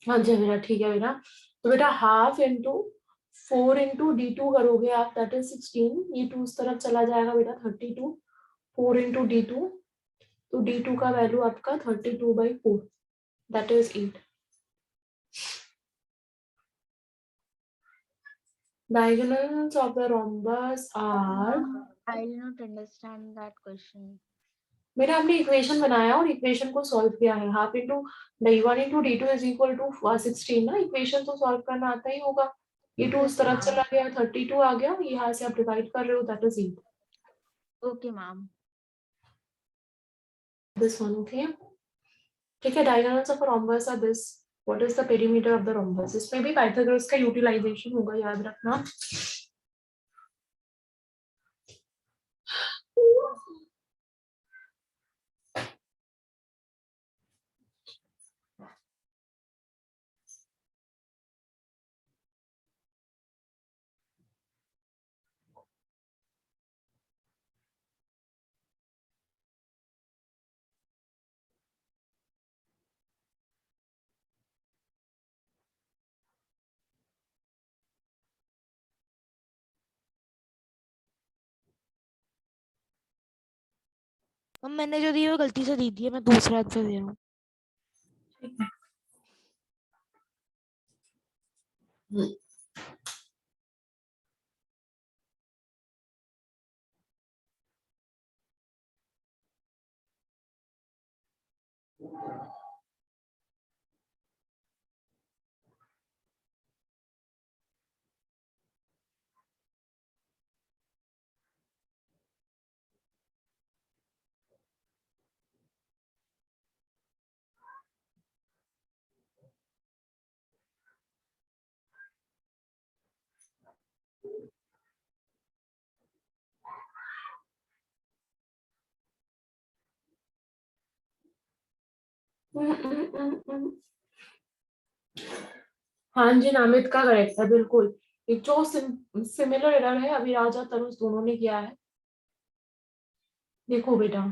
हाँ जी बेटा, ठीक है बेटा। तो बेटा हाफ इंटू 4 इंटू D2 करोगे आप, दैट इज 16। ये 2 उस तरफ चला जाएगा बेटा, 32। 4 इंटू D2, तो D2 का वैल्यू आपका 32/4, that is 8। Diagonals of the rhombus are, I did not understand that question. मेरा हमने इक्वेशन बनाया और इक्वेशन को सॉल्व किया है। Half into D1 into D2 is equal to 16 ना, इक्वेशन तो सॉल्व करना आता ही होगा। ये 2 उस तरफ चला गया, 32 आ गया, यहाँ से आप डिवाइड कर रहे हो, that is 8। Okay, ma'am. This one, okay? ठीक है, diagonals of a rhombus are this. What is the perimeter of the rhombus? इसमें भी पाइथागोरस का यूटिलाइजेशन होगा, याद रखना। मैम मैंने जो दी है वो गलती से दी थी, मैं दूसरा आंसर दे रहा हूँ। हाँ जी, नामित का करेक्ट है बिल्कुल। एक जो सिमिलर एरर है अभी राजा तरुष दोनों ने किया है। देखो बेटा,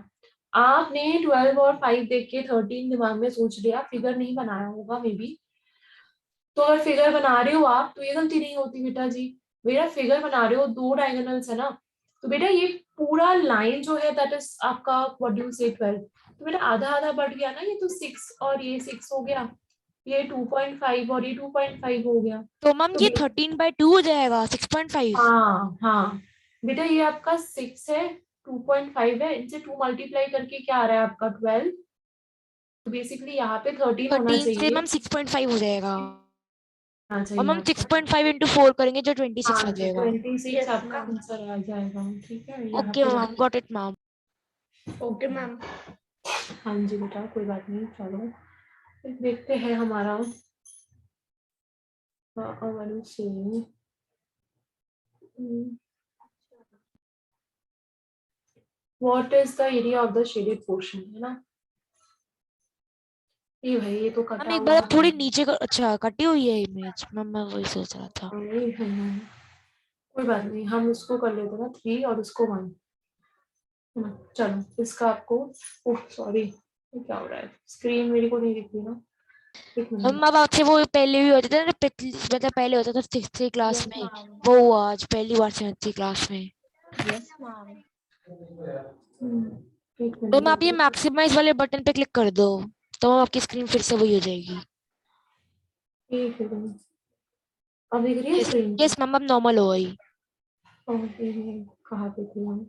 आपने 12 और 5 देख के 13 दिमाग में सोच लिया, फिगर नहीं बनाया होगा मे बी। तो अगर फिगर बना रहे हो आप तो ये गलती नहीं होती बेटा जी। बेटा फिगर बना रहे हो, 2 डायगोनल्स है ना, तो बेटा ये पूरा लाइन जो है दैट इज आपका व्हाट डू यू से 12, तो बेटा आधा आधा बढ़ गया ना, ये तो 6 और ये 6 हो गया, ये 2.5 और ये 2.5 हो गया। तो मैम तो ये 13/2 हो जाएगा 6.5। हाँ हाँ बेटा ये आपका 6 है, 2.5 है, इनसे 2 मल्टीप्लाई करके क्या आ रहा है आपका 12। तो बेसिकली यहाँ पे 13 होना 13 से चाहिए, मैम 6.5 हो जाएगा, होना और चाहिए मैम आपका। 6.5 इंटू 4 करेंगे जो 26 आ हाँ तो जाएगा। 26 Yes, आपका ma'am. आंसर आ जाएगा, ठीक है यहाँ ओके पे। Ma'am, got it ma'am. Okay, ma'am. हाँ जी बेटा कोई बात नहीं, चलो फिर देखते हैं हमारा what is the area of the shaded portion, है ना। ये भाई ये तो मैम कटा एक हुआ बार है। आप थोड़ी नीचे कर, अच्छा कटी हुई है इमेज मैम, मैं वही सोच रहा था। कोई बात नहीं, हम उसको कर लेते ना 3 और उसको 1। चलो इसका आपको, ओह सॉरी ये क्या हो रहा है, स्क्रीन मेरे को नहीं दिख रही ना, एक मैम मिनट। अब आपसे वो पहले भी होते थे ना, मतलब पहले होता था 6th क्लास Yes, में, ma'am. वो हुआ आज पहली बार 7th क्लास में। Yes, ma'am. एक तो मैम आप ये मिनट। मैक्सिमाइज वाले बटन पे क्लिक कर दो, तो मैम आपकी स्क्रीन फिर से वही हो जाएगी। एक मिनट, अब दिख रही है यस स्क्रीन पे। यस मैम, अब नॉर्मल हो गई। और ये कहाँ पे थी हम।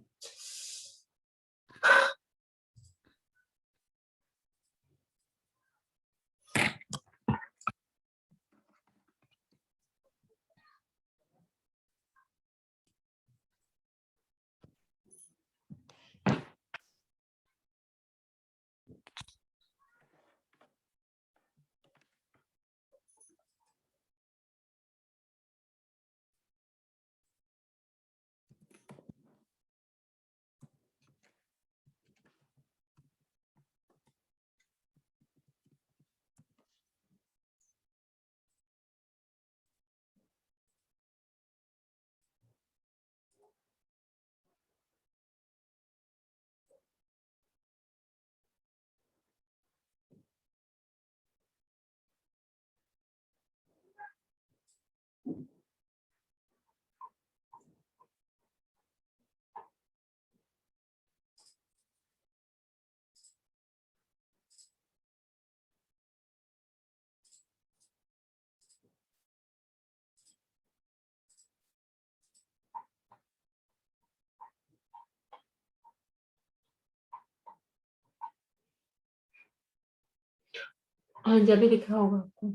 हाँ जब भी दिख रहा होगा आपको।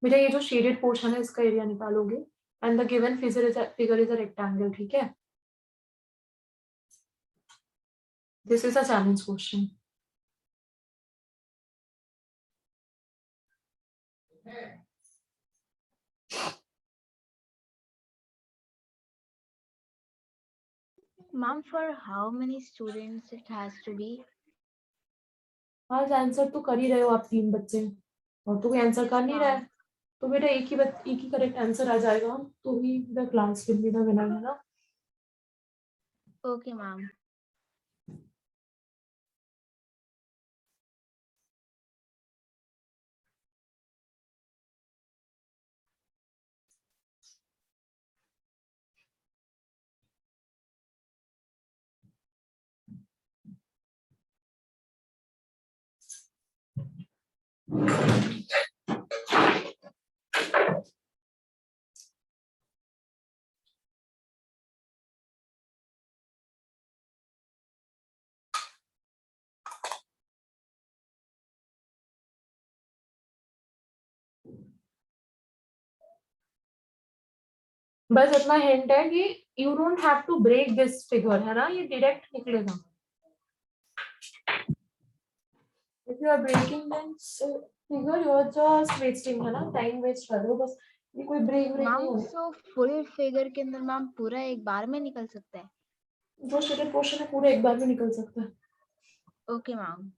बेटा ये जो शेडेड पोर्शन है इसका एरिया निकालोगे, and the given figure is a rectangle, ठीक है। This is a challenge question. Ma'am, for how many students it has to be? आज आंसर तो कर ही रहे हो आप 3 बच्चे, और तो कोई आंसर कर नहीं रहा है, तो बेटा एक ही करेक्ट आंसर आ जाएगा, तो ही the class will be the winner, है ना। Okay, ma'am. बस इतना हिंट है कि you don't have to break this figure, है ना, ये डायरेक्ट निकलेगा। If you are breaking this figure you are just wasting, है ना, टाइम वेस्ट कर रहे हो बस, ये कोई ब्रेक नहीं Ma'am, होने। so full figure के अंदर मैम पूरा एक बार में निकल सकता है? जो शेडेड पोर्शन है पूरा एक बार में निकल सकता है। Okay, ma'am.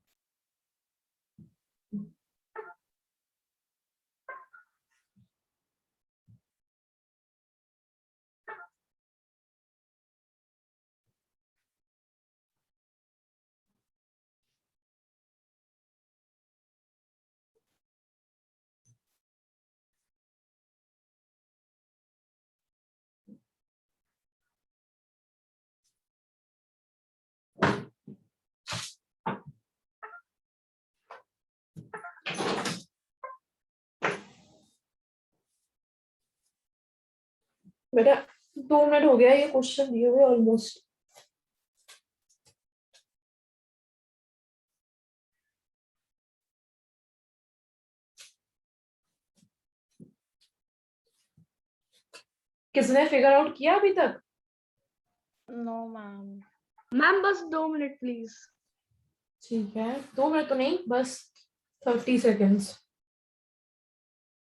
बेटा 2 मिनट हो गया ये क्वेश्चन दिए हुए ऑलमोस्ट। किसने फिगर आउट किया अभी तक? No, ma'am. मैम बस 2 मिनट प्लीज। ठीक है, 2 मिनट तो नहीं, बस 30 सेकेंड्स।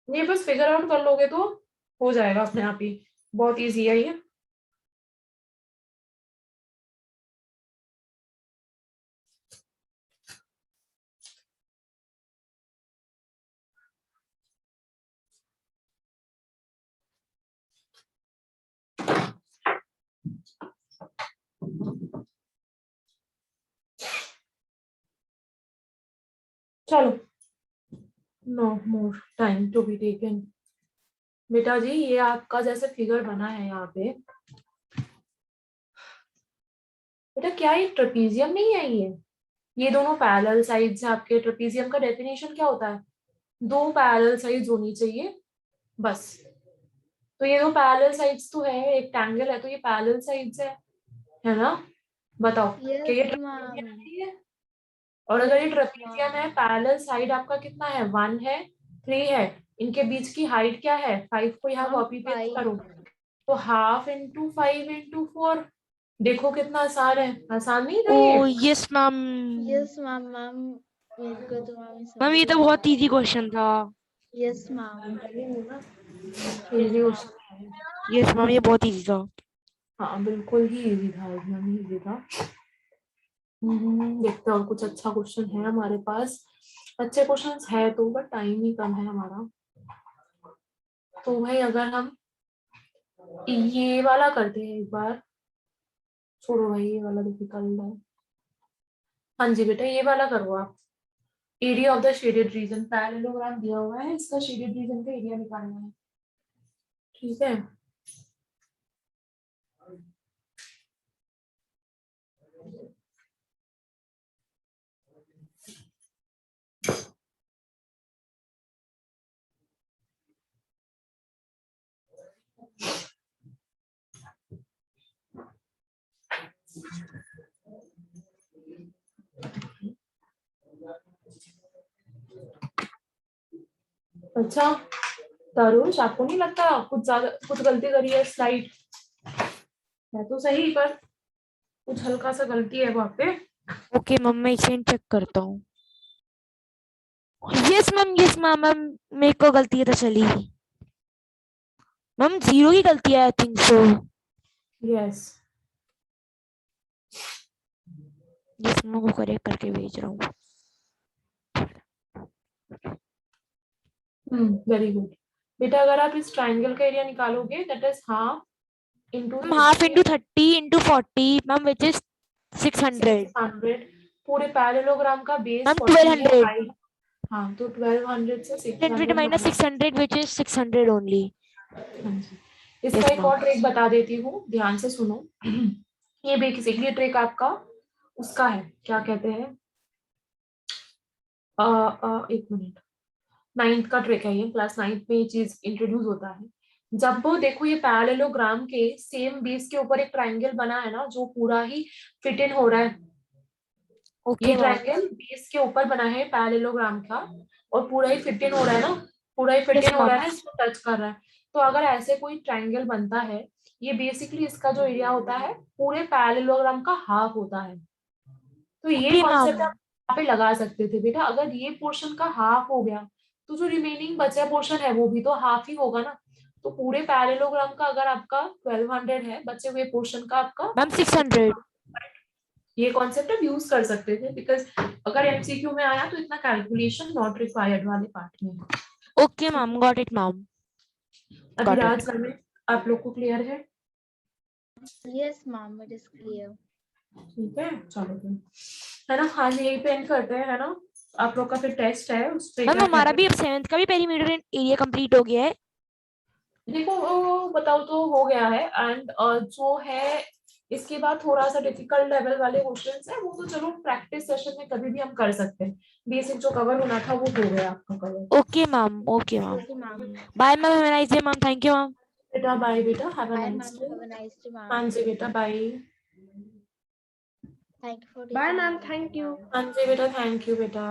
ये बस फिगर आउट कर लोगे तो हो जाएगा अपने आप ही, बहुत इजी है ये। चलो, no more time to be taken. बेटा जी ये आपका जैसे फिगर बना है यहाँ पे, बेटा क्या ये ट्रेपीजियम नहीं है? ये दोनों पैरेलल साइड्स है आपके। ट्रेपीजियम का डेफिनेशन क्या होता है? 2 पैरेलल साइड्स होनी चाहिए बस। तो ये 2 पैरेलल साइड्स तो है, एक ट्रायंगल है तो ये पैरेलल साइड्स है ना? बताओ क्या ये Yes, ट्रेपीजियम ma'am. नहीं है? और अगर ये Yes, ट्रेपीजियम है, ma'am. पैरेलल साइड आपका कितना है? 1 है, 3 है, इनके बीच की हाइट क्या है? 5 को यहाँ Ma'am, कॉपी पेस्ट 5. करो तो 1/2 × 5 × 4। देखो कितना आसान है, आसान नहीं था ये? ओ yes ma'am. Yes, ma'am. Ma'am, मेरे को तो ma'am ये मैम ये समझ तो में बहुत आ इजी रहा क्वेश्चन था। है. Yes, ma'am. Easy question है। यस मैम ये बहुत इजी था। हाँ बिल्कुल ही इजी था, एकदम ही इजी था। देखते हैं और कुछ अच्छा क्वेश्चन है हमारे पास। अच्छे क्वेश्चंस है तो, बट टाइम ही कम है हमारा। तो भाई अगर हम ये वाला करते हैं एक बार, छोड़ो भाई ये वाला डिफिकल्ट है। हाँ जी बेटा ये वाला करो आप। Area of the shaded region, parallelogram दिया हुआ है, इसका शेडेड रीजन का एरिया निकालना है। ठीक है, अच्छा तरुष आपको नहीं लगता कुछ गलती करी है? स्लाइड है तो सही पर कुछ हल्का सा गलती है वहां पे। ओके मैम मैं इसे चेक करता हूँ। यस मैम मैम मेरे को गलती है तो चली। मैम 0 की गलती है I think so. Yes yes मैं वो करेक्ट करके भेज रहा हूँ। वेरी गुड बेटा। अगर आप इस ट्रायंगल का एरिया निकालोगे that is half into ma'am half into 30 into 40 ma'am which is 600। 600। पूरे पैरेललोग्राम का बेस मैम 40 है, 1200। हाइट। हाँ तो 1200 से 100 600 माइनस 600 विच इज 600 ओनली। हाँ जी। इसका यस एक मैम। और ट्रिक बता देती हूँ, ध्यान से सुनो। ये बेसिकली ट्रिक आपका उसका है, क्या कहते हैं, एक मिनट, 9th का ट्रिक है ये। क्लास 9th में ये चीज इंट्रोड्यूस होता है। जब वो देखो ये पैरेललोग्राम के सेम बेस के ऊपर एक ट्रायंगल बना है ना, जो पूरा ही फिट इन हो रहा है। ओके ये मैम। ट्रायंगल बेस के ऊपर बना है पैरेललोग्राम का, और पूरा ही फिट इन हो रहा है ना, पूरा ही फिट यस इन हो रहा मैम। है ना, इसको टच कर रहा है। तो अगर ऐसे कोई ट्रायंगल बनता है, ये बेसिकली इसका जो एरिया होता है पूरे पैरेललोग्राम का हाफ होता है। तो ये ओके कॉन्सेप्ट मैम। आप यहाँ पे लगा सकते थे बेटा। अगर ये पोर्शन का हाफ हो गया तो जो रिमेनिंग बचा पोर्शन है वो भी तो हाफ ही होगा ना। तो पूरे पैरेललोग्राम का अगर आपका 1200 है, बचे हुए पोर्शन का आपका मैम 600। ये कॉन्सेप्ट आप यूज कर सकते थे, बिकॉज अगर एमसीक्यू में आया तो इतना कैलकुलेशन नॉट रिक्वायर्ड वाले पार्ट में। Okay ma'am got it ma'am. अभी Got it. राज में आप लोग को क्लियर है? Yes, ma'am. It is clear. ठीक है चलो फिर, है ना? हाँ यही पे एंड करते हैं, है ना? आप लोग का फिर टेस्ट है उस पे मैम क्या हमारा कहते भी हैं, अब 7th का भी पेरीमीटर एरिया कंप्लीट हो गया है। देखो वो बताओ तो हो गया है। एंड जो है इसके बाद थोड़ा सा डिफिकल्ट लेवल वाले क्वेश्चंस है, वो तो चलो प्रैक्टिस सेशन में कभी भी हम कर सकते हैं। बेसिक जो कवर होना था वो हो गया आपका cover. Okay ma'am. Okay ma'am. Okay, ma'am. Bye ma'am. Have a nice day ma'am. Thank you ma'am. बेटा बाय बेटा, have a Bye, nice ma'am. Day. Have a nice day, ma'am. Mansi बेटा bye. Thank you for Bye, taking ma'am. my Thank you. ma'am. Mansi बेटा thank you बेटा।